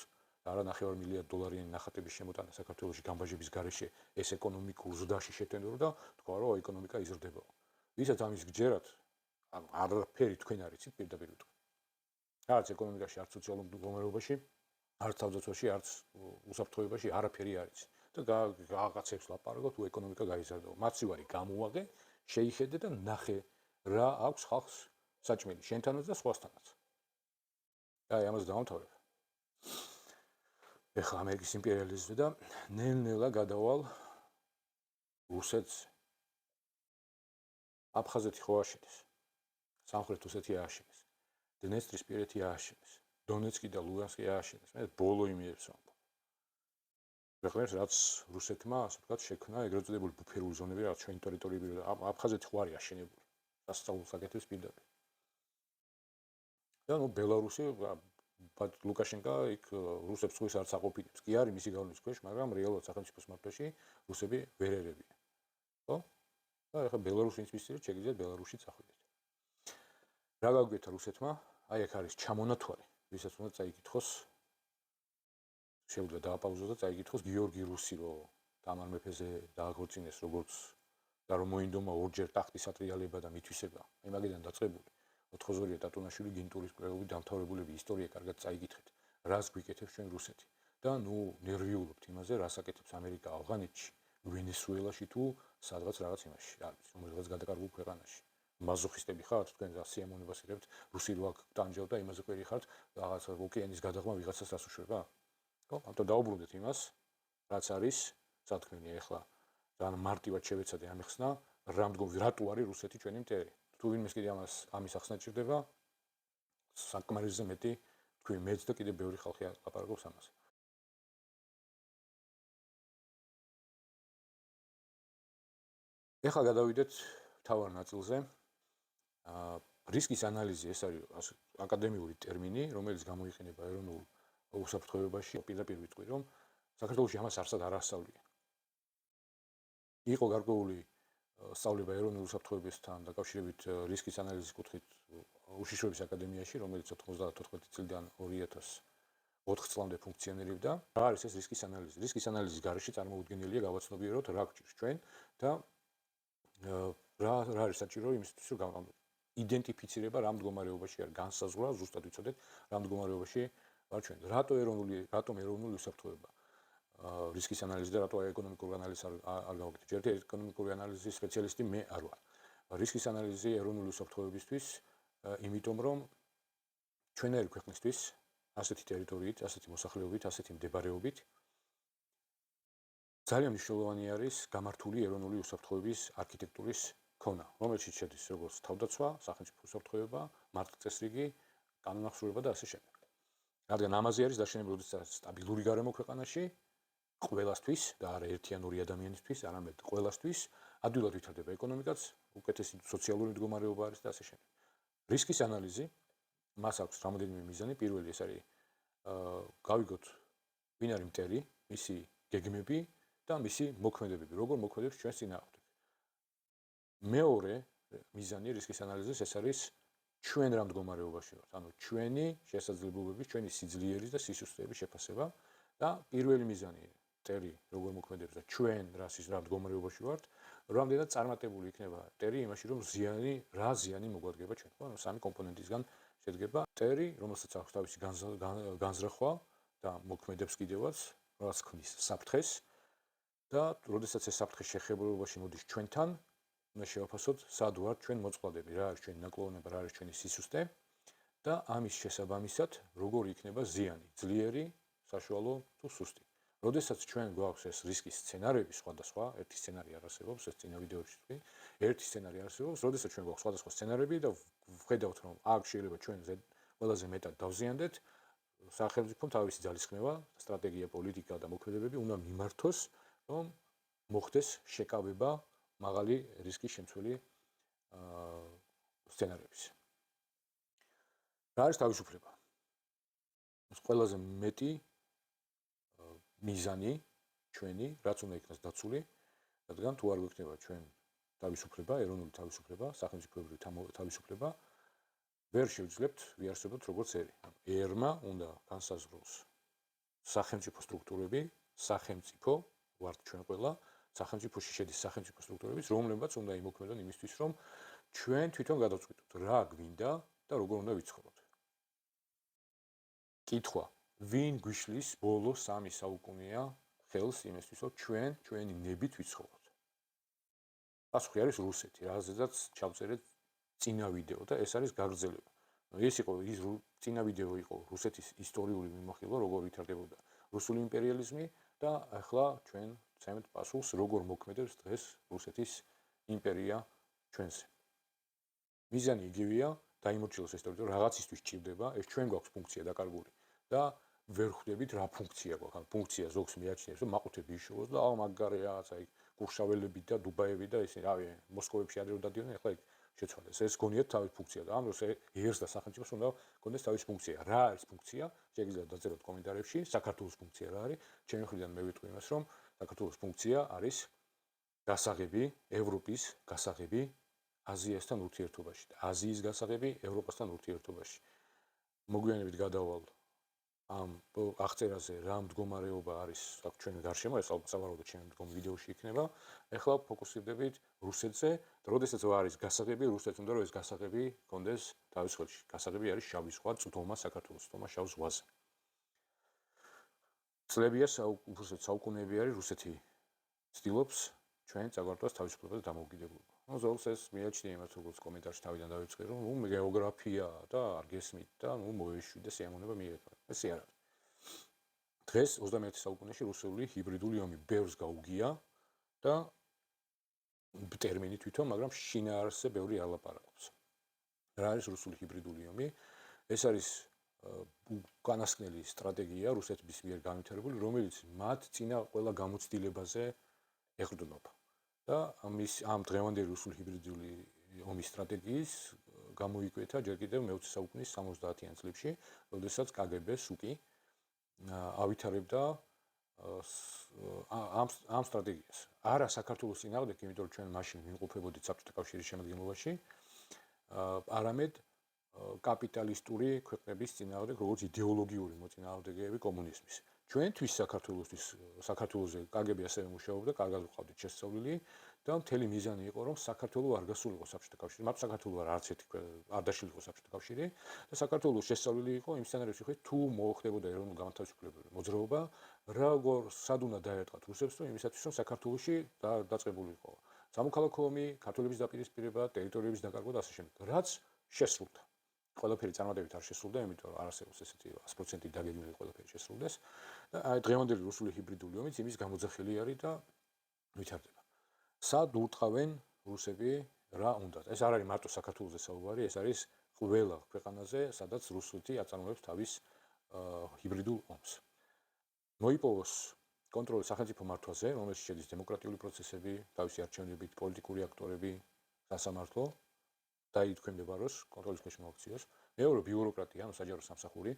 არა 9 მილიარდ დოლარიანი ნახატების შემოტანა საქართველოში გამბაჟების გარეშე ეს ეკონომიკურ ზრდაში შეტენდრო და თქვა რომ ეკონომიკა იზრდება. ვისაც ამის გჯერათ, ანუ არაფერი თქვენ არიცით პირდაპირ ვიტყვი. არც ეკონომიკაში, არც სოციალურ მდგომარეობაში, არც თავდაცვაში, არც უსაფრთხოებაში არაფერი არის. და რაღაცებს ლაპარაკობ თუ ეკონომიკა გაიზარდა. მაცივარი გამოვაგე, შეიხედე და ნახე რა აქვს ხალხს საჭმელი, შენთანაც და სხვასთანაც. აი ამას დავამთავრებ. ეხლა ამერიკის იმპერიალიზმი და ნელ-ნელა გადავალ რუსეთს. აფხაზეთი ხო არ შედის. სამხრეთ ოსეთი ააშენეს. დნესტრისპირეთი ააშენეს. დონეცკი და ლუგანსკი ააშენეს. მე ბოლო იმიერებს ვამბობ. ვეღარ რაც რუსეთმა, ასე ვთქვათ, შექმნა ეგრეთ წოდებული ბუფერული ზონები, რაც ჩვენი ტერიტორიები აფხაზეთი ხო არის აშენებული. სასწაულს აკეთებს პირდაპირ. და ნუ ბელარუსი ლუკაშენკა იქ რუსებს ხვის არც აყოფილებს. კი არის მისი გავლენის ქვეშ, მაგრამ რეალურად სახელმწიფოს მართვაში რუსები ვერ ერებიან. ხო? და ეხლა ბელარუსი ის მისცეს, შეგიძლიათ ბელარუსშიც ახვიდეთ. რა გაგვიეთა რუსეთმა? აი აქ არის ჩამონათვალი, ვისაც უნდა წაიკითხოს. შეუძლია დააპაუზოს და წაიკითხოს გიორგი რუსი, რომ თამარ მეფეზე დააქორწინეს როგორც და რომ მოინდომა ორჯერ ტახტის ატრიალება და მითვისება. აი მაგიდან დაწყებული. ოთხოზორია ტატუნაშვილი გინტურის კვლევები დამთავრებულები ისტორია კარგად წაიკითხეთ. რას გვიკეთებს ჩვენ რუსეთი? და ნუ ნერვიულობთ იმაზე, რას აკეთებს ამერიკა ავღანეთში, ვენესუელაში თუ სადღაც რაღაც იმაში, არის რომელიღაც გადაკარგულ ქვეყანაში. მაზოხისტები ხართ, თქვენ სიამოვნებას იღებთ, რუსი რო აქ ტანჯავ და იმაზე ყვერი ხართ, რაღაც ოკეანის გადაღმა ვიღაცას ასუშვება? ხო, ამიტომ დაუბრუნდეთ იმას, რაც არის, სათქმელია ეხლა. ძალიან მარტივად შევეცადე ამიხსნა, რატო არის რუსეთი ჩვენი მტერი. თუ ვინმეს კიდე ამის ახსნა ჭირდება, საკმარისზე მეტი თქვი მეც და კიდე ბევრი ხალხი ლაპარაკობს ამაზე. ეხლა გადავიდეთ მთავარ ნაწილზე. რისკის ანალიზი ეს არის აკადემიური ტერმინი, რომელიც გამოიყენება ეროვნულ უსაფრთხოებაში. პირდაპირ ვიტყვი, რომ საქართველოში ამას არსად არ ასწავლიან. იყო გარკვეული სწავლება ეროვნულ უსაფრთხოებასთან დაკავშირებით რისკის ანალიზის კუთხით უშიშროების აკადემიაში, რომელიც 94 წლიდან 2004 წლამდე ფუნქციონირებდა. რა არის ეს რისკის ანალიზი? რისკის ანალიზის გარეშე წარმოუდგენელია გავაცნობიეროთ რა გვჭირს ჩვენ და რა არის საჭირო იმისთვის, რომ იდენტიფიცირება რა მდგომარეობაში არის განსაზღვრა, ზუსტად ვიცოდეთ რა მდგომარეობაში ვარ ჩვენ. რატომ ეროვნული უსაფრთხოება? რისკის ანალიზი და რატო ეკონომიკური ანალიზი არ გავაკეთე. ერთი ეკონომიკური ანალიზის სპეციალისტი მე არ ვარ. რისკის ანალიზი ეროვნული უსაფრთხოებისთვის, იმიტომ რომ ჩვენერი ქვეყნისთვის ასეთი ტერიტორიით, ასეთი მოსახლეობით, ასეთი მდებარეობით ძალიან მნიშვნელოვანი არის გამართული ეროვნული უსაფრთხოების არქიტექტურის ქონა, რომელშიც შედის როგორც თავდაცვა, სახელმწიფო უსაფრთხოება, მართლწესრიგი, კანონმდებლობა და ასე შემდეგ. რადგან ამაზე არის დაშენებული როდესაც სტაბილური გარემო ქვეყანაში, ყველასთვის და არა ერთიანური ადამიანისთვის, არამედ ყველასთვის, ადვილად ვითარდება ეკონომიკაც, უკეთესი სოციალური მდგომარეობა არის და ასე შემდეგ. რისკის ანალიზი მას აქვს რამოდენიმე მიზანი. პირველი ეს არის გავიგოთ ვინ არის მტერი, მისი გეგმები და მისი მოქმედებები, როგორ მოქმედებს ჩვენს წინააღმდეგ. მეორე მიზანი რისკის ანალიზის ეს არის ჩვენ რა მდგომარეობაში ვართ, ანუ ჩვენი შესაძლებლობების, ჩვენი სიძლიერის და სისუსტეების შეფასება და პირველი მიზანი მტერი როგორ მოქმედებს და ჩვენ რა მდგომარეობაში ვართ, რამდენად წარმატებული იქნება მტერი იმაში, რომ რა ზიანი მოგვადგება ჩვენ. ანუ სამი კომპონენტისგან შედგება მტერი, რომელსაც აქვს თავისი განზრახვა და მოქმედებს კიდევაც, რაც ქმნის საფრთხეს და როდესაც ეს საფრთხე შეხებრულობაში მოდის ჩვენთან, უნდა შევაფასოთ, სად ვართ ჩვენ მოწყვლადები, რა არის ჩვენი ნაკლოვნება, რა არის ჩვენი სისუსტე და ამის შესაბამისად, როგორი იქნება ზიანი, ძლიერი, საშუალო თუ სუსტი. როდესაც ჩვენ გვაქვს ეს რისკის სცენარები სხვადასხვა, ერთი სცენარი არ არსებობს, ეს წინა ვიდეოში ვთქვი, ერთი სცენარი არსებობს, როდესაც ჩვენ გვაქვს სხვადასხვა სცენარები და ვხედავთ, რომ აქ შეიძლება ჩვენ ყველაზე მეტად დავზიანდეთ, სახელმწიფომ თავისი ძალისხმევა, სტრატეგია, პოლიტიკა და მოქმედებები უნდა მიმართოს, რომ მოხდეს შეკავება მაღალი რისკის შემცველი სცენარების. რა არის თავისუფლება? ეს ყველაზე მეტი მიზანი ჩვენი, რაც უნდა იქნას დაცული, რადგან თუ არ გვექნება ჩვენ თავისუფლება, ეროვნული თავისუფლება, სახელმწიფოებრივი თავისუფლება, ვერ შევძლებთ ვიარსებოთ როგორც ერი. ერმა უნდა განსაზღვროს სახელმწიფო სტრუქტურები, სახელმწიფო ვართ ჩვენ ყველა, სახელმწიფოში შედის სახელმწიფო სტრუქტურებიც, რომლებიც უნდა იმოქმედონ იმისთვის, რომ ჩვენ თვითონ გადავწყვიტოთ, რა გვინდა და როგორ უნდა ვიცხოვროთ. კითხვა: ვინ გვიშლის ბოლო 3 საუკუნეა ხელს იმისთვის, რომ ჩვენ ჩვენი ნებით ვიცხოვროთ? პასუხი არის რუსეთი, რაზეც ჩავწერეთ წინა ვიდეო და ეს არის გაგრძელება. ეს იყო ის წინა ვიდეო იყო რუსეთის ისტორიული მიმოხილვა, როგორ ვითარდებოდა რუსული იმპერიალიზმი და ახლა ჩვენ ვცემთ პასუხს, როგორ მოქმედებს დღეს რუსეთის იმპერია ჩვენზე. მიზანი იგივეა, დაიმორჩილოს ეს ტერიტორია, რაღაცისთვის ჭირდება, ეს ჩვენ გვაქვს ფუნქცია დაკარგული და ვერ ხვდებით რა ფუნქცია გვაქვს. ფუნქცია ზოგს მიაჩნიებს, რომ მაყუთები იშოვოს და მაგარი რაღაცა იქ კურშაველები და დუბაები და ისინი, რავი, მოსკოვებში ადრე დადიოდნენ, ახლა იქ შეცვალეს. ეს გონიათ თავის ფუნქცია და ამ დროს ერს და სახელმწიფოს უნდა გონდეს თავის ფუნქცია. რა არის ფუნქცია? შეგიძლიათ დაწეროთ კომენტარებში, საქართველოს ფუნქცია რა არის? ჩემი მხრიდან მე ვიტყვი იმას, რომ საქართველოს ფუნქცია არის გასაღები, ევროპის გასაღები აზიასთან ურთიერთობაში და აზიის გასაღები ევროპასთან ურთიერთობაში. მოგვიანებით გადავალ ამ აღწერაზე რა მდგომარეობა არის ჩვენ გარშემო, ეს ალბათ ჩემი მდგომ ვიდეოში იქნება. ეხლა ფოკუსირდებით რუსეთზე, და როდესაც არის გასაღები, რუსეთს უნდა რომ ეს გასაღები კონდეს თავის ხელში. გასაღები არის შავი ზღვა, წვდომა საქართველოს, წვდომა შავ ზღვაზე. წლებია საუკუნეები არის რუსეთი ცდილობს ჩვენ წაგვართვას თავისუფლება და დამოუკიდებლობა. ზოლს ეს მიაჩნია იმას, როგორც კომენტარში თავიდან დავიწყე, რომ გეოგრაფია და არ გესმით და მოეშვი და სიამონება მიეფა. ეს არ არის. დღეს 21 საუკუნეში რუსული ჰიბრიდული ომი ბევრს გაუგია და ტერმინი თვითონ, მაგრამ შინაარსზე ბევრი ალაპარაკობს. რა არის რუსული ჰიბრიდული ომი? ეს არის უკანასკნელი სტრატეგია რუსეთის მიერ განვითარებული, რომელიც მათ წინა ყველა გამოცდილებაზე ეყრდნობა. და ამ დღევანდელი რუსული ჰიბრიდული ომის სტრატეგიის გამოიკვეთა ჯერ კიდევ მე-20 საუკუნის 70-იან წლებში, როდესაც კგბ სუკი ავითარებდა ამ სტრატეგიას. არა საქართველოს წინააღმდეგ, იმიტომ რომ ჩვენ მაშინ ვიმყოფებოდით საბჭოთა კავშირის შემადგენლობაში, არამედ კაპიტალისტური ქვეყნების წინააღმდეგ, როგორც იდეოლოგიური მოწინააღმდეგეები კომუნიზმის. ჩვენთვის საქართველოზე კგბ ასევე მუშაობდა, კარგად ვყავდით შესწავლილი და მთელი მიზანი იყო, რომ საქართველო არ გასულიყო საბჭოთა კავშირში. მათ საქართველო არც ერთი არ დაშლილიყო საბჭოთა კავშირი და საქართველოს შესწავლილი იყო იმ სცენარებში, თუ მოხდებოდა ეროვნულ განმათავისუფლებელ მოძრაობა, სად უნდა დაერტყათ რუსებს, რომ იმისათვის, რომ საქართველოში დაწყებულიყო სამოქალაქო ომი, ქართველების დაპირისპირება, ტერიტორიების დაკარგვა და ასე შემდეგ. რაც შესრულდა. ყველაფერი წარმატებით არ შესრულდა, იმიტომ რომ არ არსებობს ესეთი 100% დაგეგმილი ყველაფერი შესრულდეს და აი დღევანდელი რუსული ჰიბრიდული ომიც იმის გამოძახილი არის და ვითარდება. სად ურტყავენ რუსები რა უნდათ? ეს არ არის მარტო საქართველოს საუბარი, ეს არის ყველა ქვეყანაზე, სადაც რუსეთი აწარმოებს თავის ჰიბრიდულ ომს. მოიპოვოს კონტროლი სახელმწიფო მართვაზე, რომელშიც შედის დემოკრატიული პროცესები, თავისი არჩევნებით, პოლიტიკური აქტორები, სასამართლო დაითქვემდებაროს კონტროლის ქვეშ მოაქციოს. მეორე ბიუროკრატია, ანუ საჯარო სამსახური,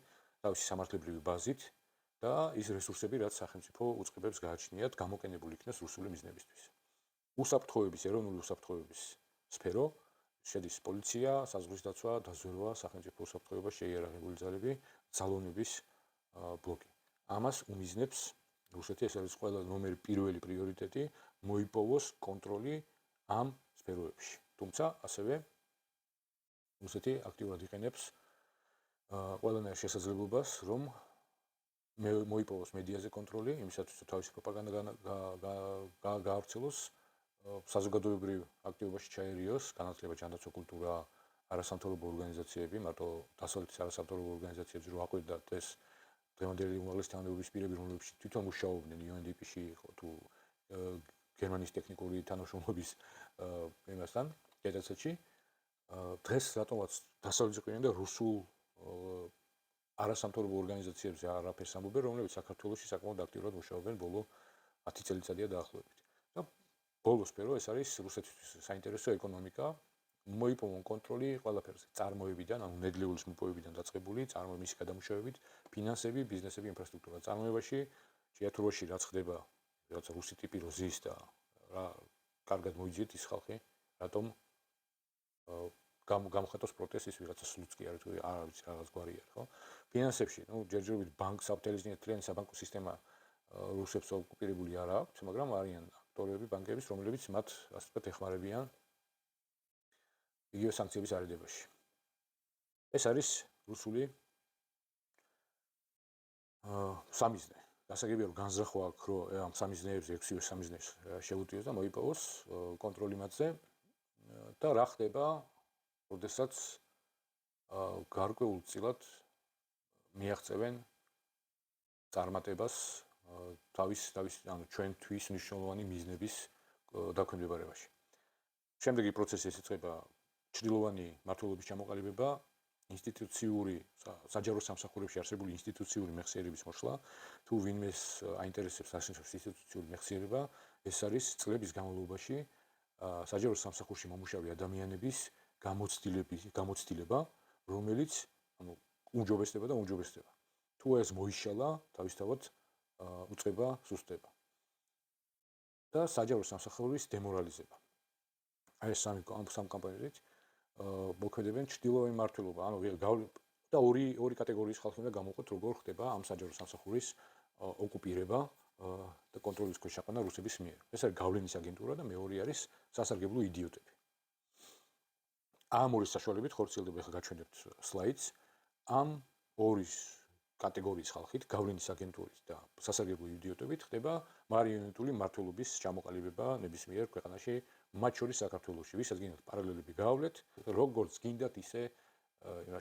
თავისი სამართლებრივი ბაზით და ის რესურსები, რაც სახელმწიფო უწყებებს გააჩნიათ, გამოყენებული იქნას რუსული მიზნებისთვის. უსაფრთხოების, ეროვნული უსაფრთხოების სფერო შედის პოლიცია, საზღვრის დაცვა, დაზვერვა, სახელმწიფო უსაფრთხოება, შეიარაღებული ძალები, ძალოვნების ბლოკი. ამას უმიზნებს რუსეთი, ეს არის ყველა ნომერი პირველი პრიორიტეტი, მოიპოვოს კონტროლი ამ სფეროებში. თუმცა ასევე რუსეთი აქტიურად იყენებს ყველანაირ შესაძლებლობას, რომ მოიპოვოს მედიაზე კონტროლი, იმისათვის რომ თავისი პროპაგანდა გაავრცელოს, საზოგადოებრივ აქტივობაში ჩაერიოს, განათლება, ჯანდაცვა, კულტურა, არასამთავრობო ორგანიზაციები, მარტო დასავლეთის არასამთავრობო ორგანიზაციებს რო აყვედათ ეს დღევანდელი უმაღლესი თანამდებობის პირები, რომლებიც თვითონ მუშაობდნენ UNDP-ში თუ გერმანიის ტექნიკური თანამშრომლობის იმასთან, GTZ-ში, დღეს რატომაც დასავლეთში ყირენ და რუსულ არასამთავრობო ორგანიზაციებზე არაფერს ამბობენ, რომლებიც საქართველოში საკმაოდ აქტიურად მუშაობენ ბოლო 10 წელიწადია დაახლოებით. და ბოლო სფერო ეს არის რუსეთისთვის საინტერესო ეკონომიკა, მოიპოვონ კონტროლი ყველაფერზე, წარმოებიდან, ანუ ნედლეულის მოპოვებიდან დაწყებული, წარმოების გადამუშავებით, ფინანსები, ბიზნესები, ინფრასტრუქტურა. წარმოებაში, შეათურვაში რაც ხდება, რაღაცა რუსი ტიპი რო ზის და რა კარგად მოიძიეთ ის ხალხი, რატომ გამოხატოს პროტესტის ვიღაცა სლუცკი არის თუ არ არის რაღაც გვარი არის, ხო? ფინანსებში, ჯერჯერობით ბანკს აფთელიზნიანი საბანკო სისტემა რუსებს ოკუპირებული არ აქვს, მაგრამ არიან აქტორები ბანკების, რომლებიც მათ ასე ვთქვათ ეხმარებიან იგივე სანქციების არიდებაში. ეს არის რუსული სამიზნე. გასაგებია რომ განზრახვა აქვს, რომ ამ სამიზნეებზე 6-ივე სამიზნეს შეუტიოს და მოიპოვოს კონტროლი მათზე და რა ხდება, როდესაც გარკვეულწილად მიაღწევენ წარმატებას თავის ანუ ჩვენთვის მნიშვნელოვანი მიზნების დაქვემდებარებაში. შემდეგი პროცესი ეს იწყება ჭრილოვანი მმართველობის ჩამოყალიბება, ინსტიტუციური საჯარო სამსახურებში არსებული ინსტიტუციური მეხსიერების მოშლა, თუ ვინმეს აინტერესებს ასეთის ინსტიტუციური მეხსიერება, ეს არის წლების განმავლობაში საჯარო სამსახურში მომუშავე ადამიანების გამოცდილება, რომელიც უმჯობესდება და უმჯობესდება. თუ ეს მოიშალა, თავისთავად უწყება სუსტება და საჯარო სამსახურის დემორალიზება. აი ეს სამი კამპანიით მოქმედებენ ჭრილოვანი მმართველობა, ანუ და ორი კატეგორიის ხალხი უნდა გამოვყოთ, როგორ ხდება ამ საჯარო სამსახურის ოკუპირება და კონტროლის ქვეშ აყვანა რუსების მიერ. ეს არის გავლენის აგენტურა და მეორე არის სასარგებლო იდიოტები. ამ ორი საშუალებით ხორციელდება, ახლა გაჩვენებთ სლაიდს, ამ ორი კატეგორიის ხალხით, გავლენის აგენტურით და სასარგებლო იდიოტებით ხდება მარიონეტული მმართველობის ჩამოყალიბება ნებისმიერ ქვეყანაში, მათ შორის საქართველოში, ვისაც გინდათ პარალელები გავავლეთ, როგორც გინდათ ისე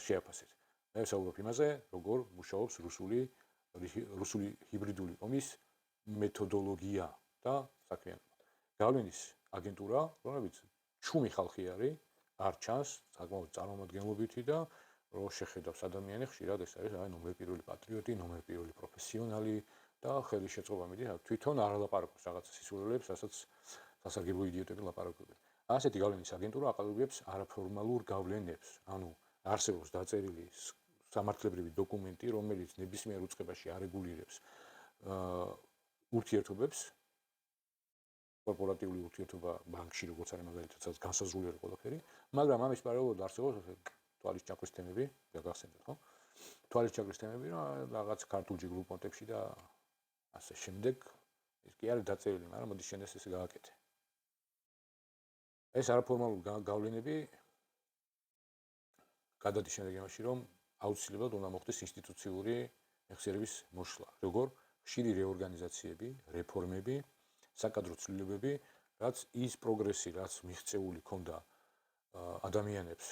შეაფასეთ. მე ვსაუბრობ იმაზე, როგორ მუშაობს რუსული ჰიბრიდული ომის მეთოდოლოგია და საქმიანობა. გავლენის აგენტურა, რომელიც ჩუმი ხალხი არის, არ ჩანს საკმაოდ წარმომადგენლობითი და რო შეხედავს ადამიანი ხშირად ეს არის ნომერ პირველი პატრიოტი, ნომერ პირველი პროფესიონალი და ხელი შეწყობამით თვითონ არ ლაპარაკობს რაღაცა სისულელებს, რასაც სასარგებლო იდიოტები ლაპარაკობენ. ასეთი გავლენის აგენტურა აყალიბებს არაფორმალურ გავლენებს, ანუ არსებობს დაწერილი სამართლებრივი დოკუმენტი, რომელიც ნებისმიერ უწყებაში არეგულირებს ურთიერთობებს, კორპორატიული ურთიერთობა ბანკში, როგორც არის მაგალითად განსაზღვრული ყველაფერი, მაგრამ ამის პარალელურად არსებობს თვალის ჭაყვის თემები, გაგახსენებთ, ხო? თვალის ჭაყვის თემები, რაღაც ქართულ ჯგუფ პონტებში და ასე შემდეგ, ის კი არის დაწერილი, მაგრამ მოდი შენ ესე გააკეთე. ეს არაფორმალური გავლენები გადადის შემდეგ იმაში, რომ აუცილებლად უნდა მოხდეს ინსტიტუციური მეხსიერების მოშლა, როგორ ხშირი რეორგანიზაციები, რეფორმები, საკადრო ცვლილებები, რაც ის პროგრესი, რაც მიღწეული ქონდა ადამიანებს,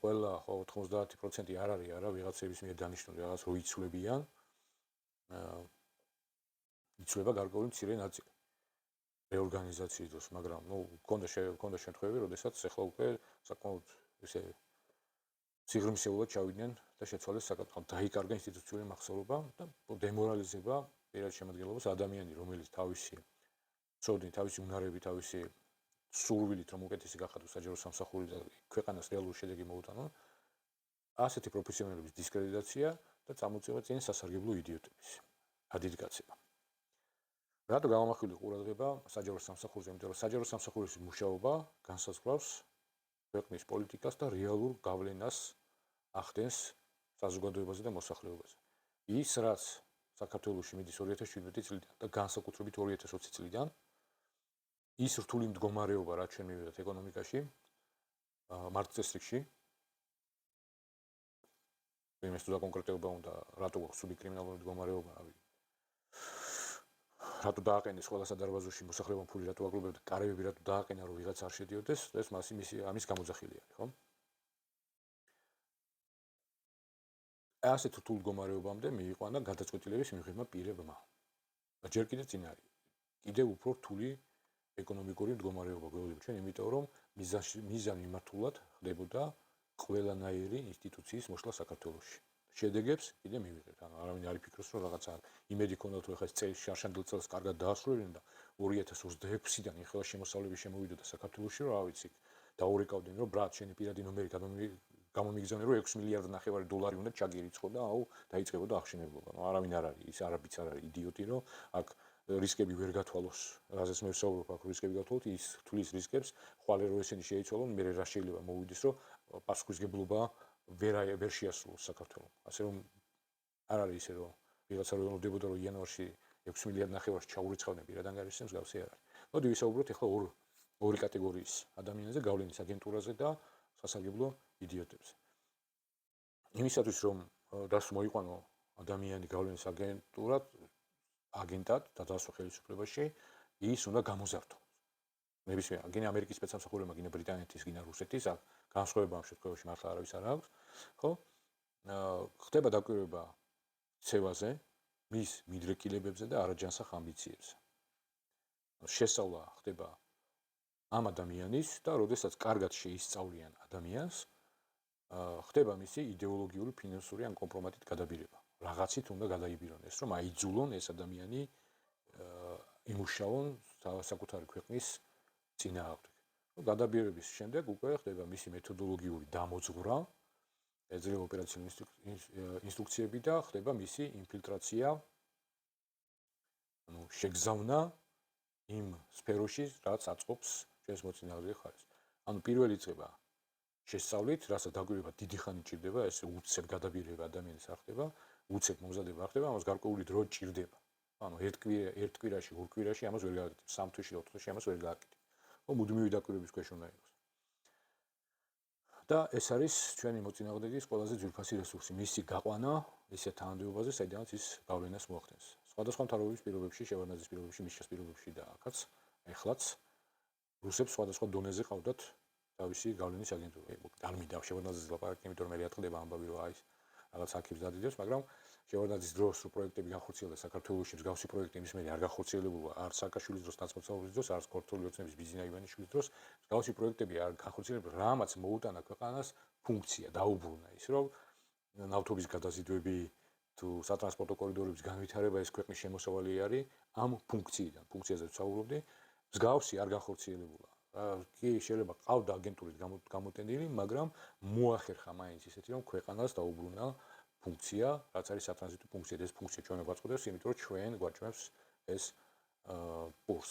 ყველა 90% არ არის არა ვიღაცების მიერ დანიშნული რაღაც რო იცვლებიან, იცვლება გარკვეული მცირე ნაწილი რეორგანიზაციის დროს, მაგრამ ქონდა შემთხვევები, როდესაც ახლა უკვე საკმაოდ ესე სიღრმისეულად ჩავიდნენ და შეცვალეს საკითხი, დაიკარგა ინსტიტუციური მახსოვრობა და დემორალიზება პირად შემადგენლობას ადამიანი, რომელიც თავისი უნარები, თავისი სურვილით რომ უკეთესი გახადოს საჯარო სამსახური და ქვეყანას რეალური შედეგი მოუტანონ, ასეთი პროფესიონალების დისკრედიტაცია და წამოწევა წინ სასარგებლო იდიოტების ადიდკაცება. რატო გამომახვილი ყურადღება საჯარო სამსახურზე, იმიტომ რომ საჯარო სამსახურის მუშაობა განსაზღვრავს ქვეყნის პოლიტიკას და რეალურ გავლენას ახდენს საზოგადოებაზე და მოსახლეობაზე. ის რაც საქართველოში მიდის 2017 წლიდან და განსაკუთრებით 2020 წლიდან ის რთული მდგომარეობა, რაც ჩვენ მივიღეთ ეკონომიკაში, მარტ-წესრიგში, იმის თუ დაკონკრეტება უნდა, რატო რთული კრიმინალური მდგომარეობა, რატო დააყენეს ყველა სადარბაზოში მოსახლეობამ ფული, რატო აგროვებდა კარებები, რატო დააყენა, რომ ვიღაც არ შედიოდეს, ეს ამის გამოძახილი არის, ხო? ასეთ რთულ მდგომარეობამდე მიიყვანა გადაწყვეტილების მიღება პირებმა. და ჯერ კიდევ წინ არის. კიდევ უფრო რთული ეკონომიკური მდგომარეობა გვეუბნები ჩვენ, იმიტომ რომ მიზანი მართულად ხდებოდა ყველანაირი ინსტიტუციის მოშლა საქართველოში. შედეგებს კიდე მივიღებთ. ანუ არავინ არ იფიქროს, რომ რაღაცა იმედი ქონდათ, რომ ეხლა ეს წელი შარშანდელ წელს კარგად დაასრულებენ და 2026-დან ეხლა შემოსავლები შემოვიდოდა საქართველოში, რომ რა ვიცი, დაურეკავდნენ, რომ ბრატ, შენი პირადი ნომერი გამომიგზავნე, რომ 6 მილიარდ ნახევარი დოლარი უნდა ჩაგირიცხო და დაიწყებოდა აღშენებლობა. ანუ არავინ არ არის, ის არაბიც არ არის იდიოტი, რომ აქ რისკები ვერ გათვალოს, რაზეც მე ვსაუბრობ, აქ რისკები გათვალოთ, ის თulis რისკებს, ხვალე რომ ესენი შეიცვალონ, მე რა შეიძლება მოვიდეს, რომ პასუხისგებლობა ვერ შეასრულოს საქართველოს. ასე რომ არ არის ისე, რომ ვიღაცა რომ ელოდებოდა, რომ იანვარში 6 მილიარდ ნახევარს ჩაურიცხავდნენ პირადან გარისემს, გავსი არ არის. მოდი ვისაუბროთ ახლა ორი კატეგორიის ადამიანებზე, გავლენის აგენტურაზე და სასარგებლო იდიოტებზე. იმისათვის, რომ დას მოიყვანო ადამიანი გავლენის აგენტად და დასვა ხელისუფლებაში, ის უნდა გამოზარდოს. ნებისმიერ, გინე ამერიკის სპეცსამსახურებმა, გინე ბრიტანეთის, გინე რუსეთის, განსხვავება ამ შემთხვევაში მართლა არავის არ აქვს, ხო? ხდება დაკვირვება ცევაზე, მის მიდრეკილებებზე და არაჯანსაღ ამბიციებზე. შესწავლა ხდება ამ ადამიანის და როდესაც კარგად შეისწავლიან ადამიანს, ხდება მისი იდეოლოგიური, ფინანსური ან კომპრომატით გადაბირება. Რაღაცით უნდა გადაიბირონ ეს, რომ აიძულონ ეს ადამიანი იმუშაონ საკუთარი ქვეყნის წინააღმდეგ. გადაბირების შემდეგ უკვე ხდება მისი მეთოდოლოგიური დამოძღვრა, ეძლევა ოპერაციული ინსტრუქციები და ხდება მისი ინფილტრაცია, შეგზავნა იმ სფეროში, რაც აწყობს ჩვენს მოწინააღმდეგე ხარისხს. პირველი წება შესწავლით, რასაც დაგვირება დიდი ხანი ჭირდება, ეს უცებ გადაბირება ადამიანის არ ხდება, უცებ მომზადება არ ხდება, ამას გარკვეული დრო ჭირდება. ერთ კვირაში, ორ კვირაში ამას ვერ გააკეთებ, 3 თვეში, 4 თვეში ამას ვერ გააკეთებ. მუდმივი დაკვირვების ქვეშ უნდა იყოს. და ეს არის ჩვენი მოწინააღმდეგის ყველაზე ძვირფასი რესურსი, მისი გაყვანა ისეთ თანამდებობაზე, საიდანაც ის გავლენას მოახდენს. სხვადასხვა მთავრობების პირობებში, შევარდნაძის პირობებში, მიშას პირობებში და აქაც, ეხლაც რუსებს სხვადასხვა დონეზე ყავდათ თავისი გავლენის აგენტურა. არ მინდა შევარდნაძის ლაპარაკი, იმიტომ რომ მე ატყდება ამბავი, რომ აი რაღაც აქებს დადიდებს, მაგრამ შევარდნაძის დროს რო პროექტები განხორციელდა საქართველოში, მსგავსი პროექტი იმის მერე არ განხორციელებულა, არც სააკაშვილის დროს, ნაცმოწმობის დროს, არც ქორწილი ოცნების ბიზნა ივანიშვილის დროს, მსგავსი პროექტები არ განხორციელებულა, რამაც მოუტანა ქვეყანას ფუნქცია, დაუბრუნა ის, რომ ნავთობის გადაზიდვები თუ სატრანსპორტო კორიდორების განვითარება ეს ქვეყნის შემოსავალი არის ამ ფუნქციიდან, ფუნქციაზე ვსაუბრობდი, მსგავსი არ განხორციელებულა. კი შეიძლება ყავდა აგენტურით გამოტენილი, მაგრამ მოახერხა მაინც ისეთი, რომ ქვეყანას დაუბრუნა ფუნქცია, რაც არის სატრანზიტო ფუნქცია, ეს ფუნქცია ჩვენ გვაწყობს, იმიტომ რომ ჩვენ გვაჭმევს ეს პურს.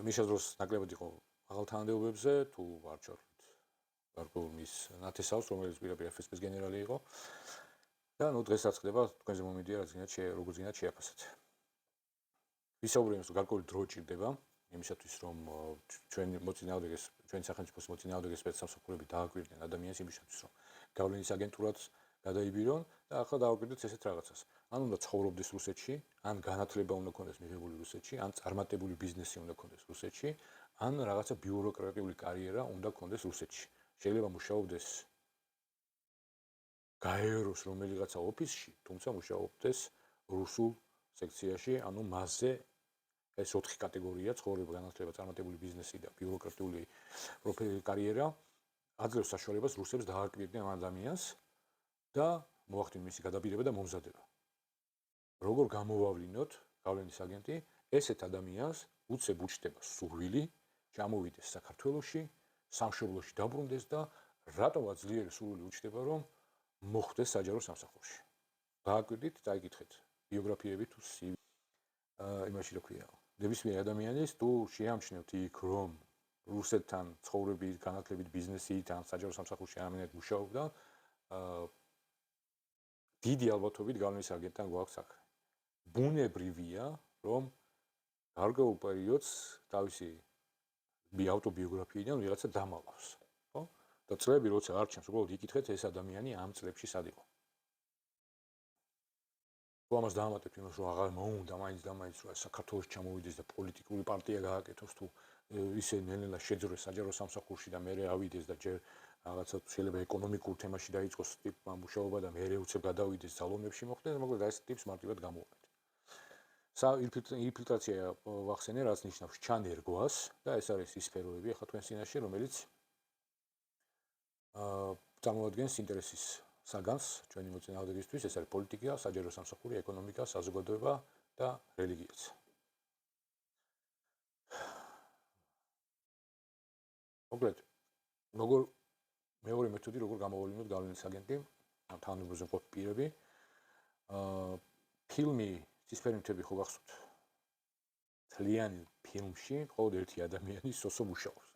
მიშას დროს ნაკლებად იყო მაღალ თანამდებობებზე, თუ ვარჩორთ გარკვეულ მის ნათესავს, რომელიც პირდაპირ FSB-ის გენერალი იყო. და დღესაც ხდება, თქვენზე მომიდია, როგორც გინდათ შეაფასეთ. ვისაუბრეთ იმას, რომ გარკვეული დრო ჭირდება იმისათვის, რომ ჩვენი მოწინააღმდეგეს, ჩვენი სახელმწიფოს მოწინააღმდეგე სპეცსამსახურები დააკვირდნენ ადამიანს იმისათვის, რომ გავლენის აგენტურად გადაიბირონ და ახლა დააკვირდეთ ესეთ რაღაცას. ან უნდა ცხოვრობდეს რუსეთში, ან განათლება უნდა ქონდეს მიღებული რუსეთში, ან წარმატებული ბიზნესი უნდა ქონდეს რუსეთში, ან რაღაცა ბიუროკრატიული კარიერა უნდა ქონდეს რუსეთში. შეიძლება მუშაობდეს გაეროს რომელიღაცა ოფისში, თუმცა მუშაობდეს რუსულ სექციაში, ანუ მასზე ეს 4 კატეგორია, ცხოვრება, განათლება, წარმატებული ბიზნესი და ბიუროკრატიული კარიერა აძლევს საშუალებას რუსებს დააკვირდნენ ამ ადამიანს და მოახდინონ მისი გადაბირება და მომზადება. როგორ გამოვავლინოთ გავლენის აგენტი, ესეთ ადამიანს უცებ უჩნდება სურვილი ჩამოვიდეს საქართველოში, სამშობლოში დაბრუნდეს და რატომაც ძლიერი სურვილი უჩნდება, რომ მოხვდეს საჯარო სამსახურში. დააკვირდით, წაიკითხეთ ბიოგრაფიები თუ CV. იმაში რა ქვია. ნებისმიერ ადამიანის თუ შეამჩნევთ იქ, რომ რუსეთთან ცხოვრებით, განათლებით, ბიზნესით ან საჯარო სამსახურში ამენად მუშაობდა, დიდი ალბათობით გავლენის აგენტთან გვაქვს აქ. ბუნებრივია, რომ გარკვეულ პერიოდს თავისი ავტობიოგრაფიიდან ვიღაცა დამალავს, ხო? და წლები როცა არჩევს, უბრალოდ იკითხეთ ეს ადამიანი ამ წლებში სად იყო. თუ ამას დაამატებთ იმას, რომ აღარ მოუნდა მაინც და მაინც რომ საქართველოს ჩამოვიდეს და პოლიტიკური პარტია გააკეთოს, თუ ისე ნელ-ნელა შეძროს საჯარო სამსახურში და მერე ავიდეს და ჯერ რაღაცა შეიძლება ეკონომიკურ თემაში დაიწყოს ტიპმა მუშაობა და მერე უცებ გადავიდეს ძალოვნებში მოხდეს, მაგრამ ეს ტიპს მარტივად გამოვაკეთ. ინფილტრაცია ვახსენე, რაც ნიშნავს ჩანერგვას და ეს არის ის სფეროები ახლა თქვენ წინაშე, რომელიც წარმოადგენს ინტერესის საგანს ჩვენი მოწინააღმდეგისთვის, ეს არის პოლიტიკა, საჯარო სამსახური, ეკონომიკა, საზოგადოება და რელიგიაც. მოკლედ, მეორე მეთოდი, როგორ გამოავლინოთ გავლენის აგენტი, თანამდებობაზე მყოფ პირები. ფილმი ცისფერი მთები ხო გახსოვთ? თლიანი ფილმში მხოლოდ ერთი ადამიანი სოსო მუშაობს.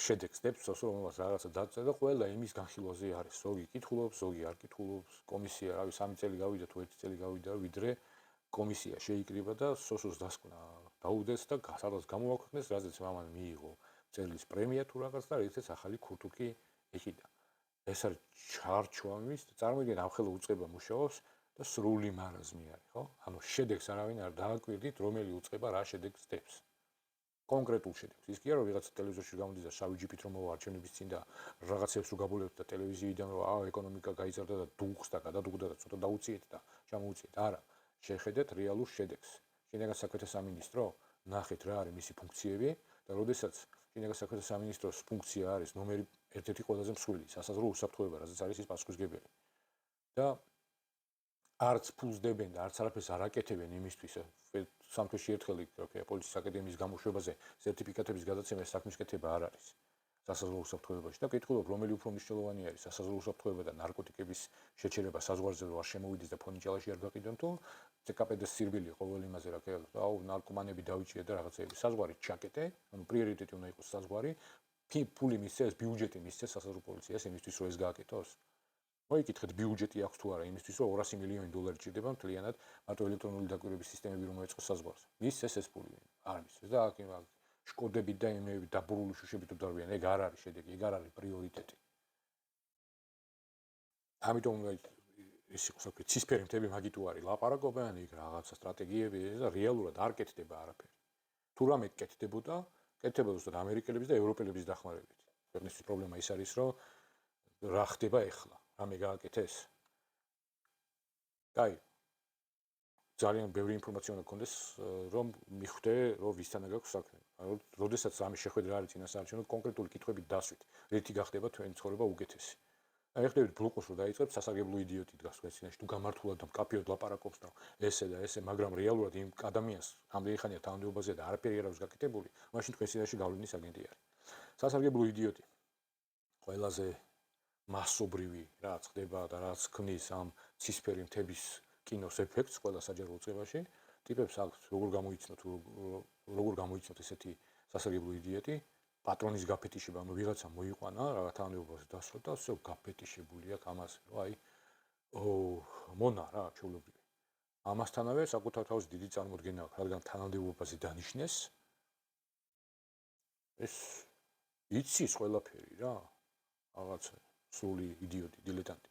შედექსტებს სოსო რომელსაც რაღაცა დაწერა და ყველა იმის განხილვაზე არის. ზოგი კითხულობს, ზოგი არ კითხულობს, კომისია, რავი, 3 წელი გავიდა თუ 1 წელი გავიდა, ვიდრე კომისია შეიკრიბა და სოსოს დასკვნა დაუდეს და სადაც გამოაქვეყნეს, რაზეც მამან მიიღო წერილის პრემია თუ რაღაც და რითაც ახალი ქურთუკი იყიდა. ეს არის ჩარჩოამის და წარმოიდგინეთ ამ ხელო უწყება მუშაობს და სრული მარაზმი არის, ხო? ანუ შედეგს არავინ არ დააკვირდით, რომელი უწყება რა შედეგს დებს. კონკრეტულ შედეგს. ის კი არა, რომ ვიღაცა ტელევიზორში გამოდის და შავი ჯიპით რომ მოვა არჩევნების წინ და რაღაცებს რო გაბოლევთ და ტელევიზიიდან რომ ეკონომიკა გაიზარდა და დუღს და გადადუღდა და ცოტა დაუციეთ და ჩამოუციეთ. არა, შეხედეთ რეალურ შედეგს. შინაგან საქმეთა სამინისტრო ნახეთ რა არის მისი ფუნქციები და როდესაც შინაგან საქმეთა სამინისტროს ფუნქცია არის ნომერი ერთ-ერთი ყველაზე მსხვილი სასაზღვრო უსაფრთხოება, რაც არის ის პასუხისმგებელი. და არც ფულს დებენ და არც არაფერს არ აკეთებენ იმისთვის, სამთვეში ერთხელ პოლიციის აკადემიის გამოშვებაზე სერტიფიკატების გადაცემა საქმის კეთება არ არის. სასაზღვრო უსაფრთხოებაში და კითხულობ რომელი უფრო მნიშვნელოვანი არის სასაზღვრო უსაფრთხოება და ნარკოტიკების შეჩერება საზღვარზე რომ არ შემოვიდეს და ფონიჭალაში არ გაყიდონ თუ CKPD-ს სირბილი ყოველ იმაზე რა აუ ნარკომანები დავიჭირე და რაღაცეები საზღვარი ჩაკეტე ანუ პრიორიტეტი უნდა იყოს საზღვარი ფული მისცეს ბიუჯეტი მისცეს სასაზღვრო პოლიციას იმისთვის რომ ეს გააკეთოს მოიკითხეთ ბიუჯეტი აქვს თუ არა იმისთვის რომ 200 მილიონი დოლარი ჭირდება მთლიანად მარტო ელექტრონული დაკვირვების სისტემები რომ მოეწყოს საზღვარზე მისცეს ეს ფული არ მისცეს და აქ შკოდები და იმები დაბურული შუშები თუ დარბიან ეგ არ არის შედეგი ეგ არ არის პრიორიტეტი ამიტომ ის იყოს რა ცისფერი მთები მაგი თუ არის ლაპარაკობენ იქ რაღაცა სტრატეგიები და რეალურად არ კეთდება არაფერი თუ რამე კეთდებოდა კეთდებოდა უბრალოდ ამერიკელების და ევროპელების დახმარებით ქვეყნის პრობლემა ის არის რომ რა ხდება ახლა რამე გააკეთეს კაი ძალიან ბევრი ინფორმაცია უნდა გქონდეს რომ მიხვდე რომ ვისთანა გაქვს საქმე როდესაც რამე შეხვედრა არის წინასაარჩევნო კონკრეტული კითხვებით დასვით ერთი გახდება თქვენი ცხოვრება უკეთესი აი ეხლებით ბლოკოს რომ დაიწყებს სასარგებლო იდიოტი დგას ქვეყანაში თუ გამართულად და მკაფიოდ ლაპარაკობს და ესე და ესე მაგრამ რეალურად იმ ადამიანს ამდენი ხანია თანამდებობაზე და არაფერი არ აქვს გაკეთებული მაშინ თქვენ წინაშე გავლენის აგენტი არის სასარგებლო იდიოტი ყველაზე მასობრივი რაც ხდება და რაც ქმნის ამ ცისფერი მთების კინოს ეფექტს ყველა საჯარო უწყებაში ტიპებს აქვს როგორ გამოიცნოთ ესეთი სასარგებლო იდიოტი პატრონის გაფეთიშება ანუ ვიღაცა მოიყვანა რა თანამდებობაზე დასვლა და всё გაფეთიშებული აქვს ამას რომ აი მონა რა ჩეულებრივი ამასთანავე საკუთარ თავს დიდი წარმოდგენა აქვს რადგან თანამდებობაზე დანიშნეს ეს იცის ყველაფერი რა რაღაცა სული იდიოტი დილეტანტი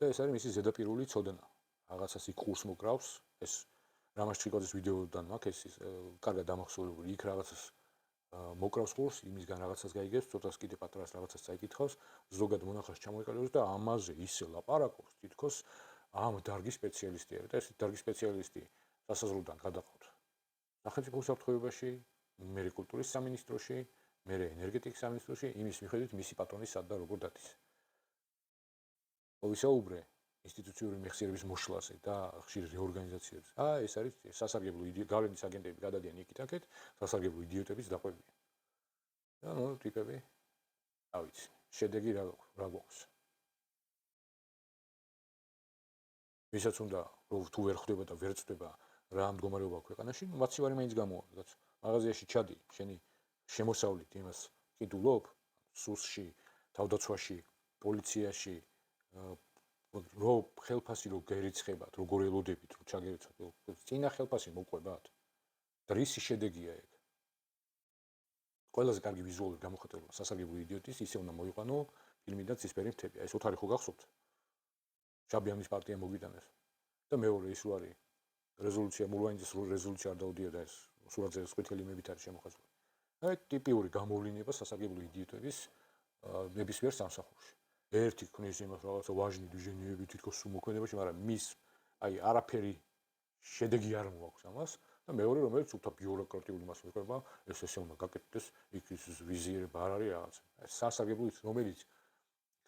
და ეს არის მისი ზედაპირული ცოდნა რაღაცას იქ ყურს მოკრავს ეს რამას ჩიკოძის ვიდეოდან მაქვს ეს კარგად დამახსოვრებული იქ რაღაცას მოკრავს ყურს იმისგან რაღაცას გაიგებს ცოტას კიდე პატრას რაღაცას წაიკითხავს ზოგად მონახავს ჩამოიყალიბებს და ამაზე ისე ლაპარაკობს თითქოს ამ დარგის სპეციალისტი არის და ეს დარგის სპეციალისტი სასაზღვროდან გადაყავთ სახელმწიფო უსაფრთხოებაში მერე კულტურის სამინისტროში მერე ენერგეტიკის სამინისტროში იმის მიხედვით მისი პატრონის სად და როგორ დადის ვისაუბრე ინსტიტუციური მეხსიერების მოშლაზე და ხშირ რეორგანიზაციებზე. ეს არის სასარგებლო გავლენის აგენტები გადადიან იქით-აქეთ, სასარგებლო იდიოტების დაყვებიან. და ნუ ტიპები, რა ვიცი, შედეგი რა გვაქვს. ვისაც უნდა რომ თუ ვერ ხვდება და ვერ წდება რა მდგომარეობა ქვეყანაში, მაცივარი მაინც გამოვიდა. მაღაზიაში ჩადი, შენი შემოსავლით იმას კიდულობ, სუსში, თავდაცვაში, პოლიციაში რო ხელფასი რო გერიცხებათ, როგორ ელოდებით, რო ჩაგერეცოთ, წინა ხელფასი მოყვებათ. დრისი შედეგია ეგ. ყველაზე კარგი ვიზუალური გამოხატულება სასარგებლო იდიოტის ისე უნდა მოიყვანო ფილმიდან ცისფერი მთები. აი ეს ოთარი ხო გახსოვთ? შაბიამის პარტია მოგვიტანეს. და მეორე ის რო არის რეზოლუცია მულვაინძის რეზოლუცია არ დაუდიოდა ეს სურათზე სყვითელი მებით არის შემოხაზული. აი ტიპიური გამოვლინება სასარგებლო იდიოტების ნებისმიერ სამსახურში. ერთი ქნის იმას რაღაცა ვაჟნი დიჟინიები თითქოს მოქმედებაში, მაგრამ მის აი არაფერი შედეგი არ მოაქვს ამას და მეორე რომელიც უთა ბიუროკრატიული მასალა ხდება, ეს ესე უნდა გაკეთდეს, იქ ის ვიზიერება არ არის რაღაც. სასარგებლო ის რომელიც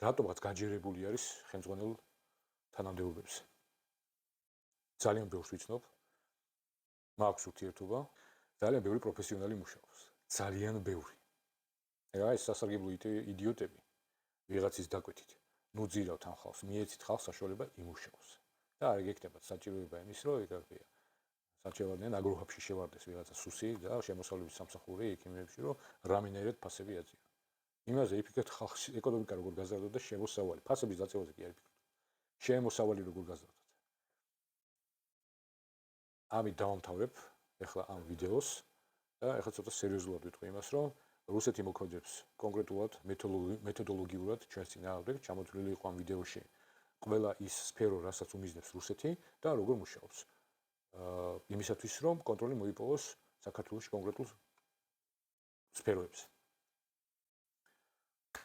რატომაც გაჯერებული არის ხელმძღვანელ თანამდებობებზე. ძალიან ბევრს ვიცნობ, მაქვს ურთიერთობა, ძალიან ბევრი პროფესიონალი მუშაობს, ძალიან ბევრი. რა ეს სასარგებლო იდიოტები ვიღაცის დაკვეთით. ნუ ძირავთ ამ ხალხს, მიეცით ხალხს საშუალება იმუშაოს. და არ გეკეთებათ საჭიროება იმის, რომ ეგარია. საჭიროებდნენ აგროჰაბში შევარდეს ვიღაცა სუსი და შემოსავლების სამსახური ექიმებში, რომ რამენერად ფასები აწიო. იმაზე იფიქრეთ ხალხის ეკონომიკა როგორ გაზარდო და შემოსავალი. ფასების დაწევაზე კი არ იფიქრეთ. შემოსავალი როგორ გაზარდოთ. ამით დავამთავრებ ეხლა ამ ვიდეოს და ეხლა ცოტა სერიოზულად ვიტყვი იმას, რომ რუსეთი მოქმედებს კონკრეტულად მეთოდოლოგიურად ჩვენს წინააღმდეგ ჩამოთვლილი იყო ამ ვიდეოში ყველა ის სფერო, რასაც უმიზნებს რუსეთი და როგორ მუშაობს. იმისათვის რომ კონტროლი მოიპოვოს საქართველოს კონკრეტულ სფეროებზე.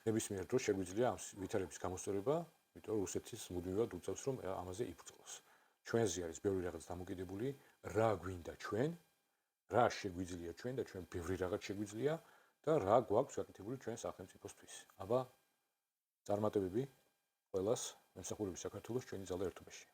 ნებისმიერ დროს შეგვიძლია ამ ვითარების გამოსწორება, იმიტომ რომ რუსეთის მუდმივად უწევს რომ ამაზე იფრწყლოს. ჩვენზე არის ბევრი რაღაც დამოკიდებული, რა გვინდა ჩვენ რა შეგვიძლია ჩვენ და ჩვენ ბევრი რაღაც შეგვიძლია და რა გვაქვს გაკეთებული ჩვენ სახელმწიფოსთვის. აბა წარმატებები ყველას, მომსახურების საქართველოს ჩვენი ძალა ერთობაში.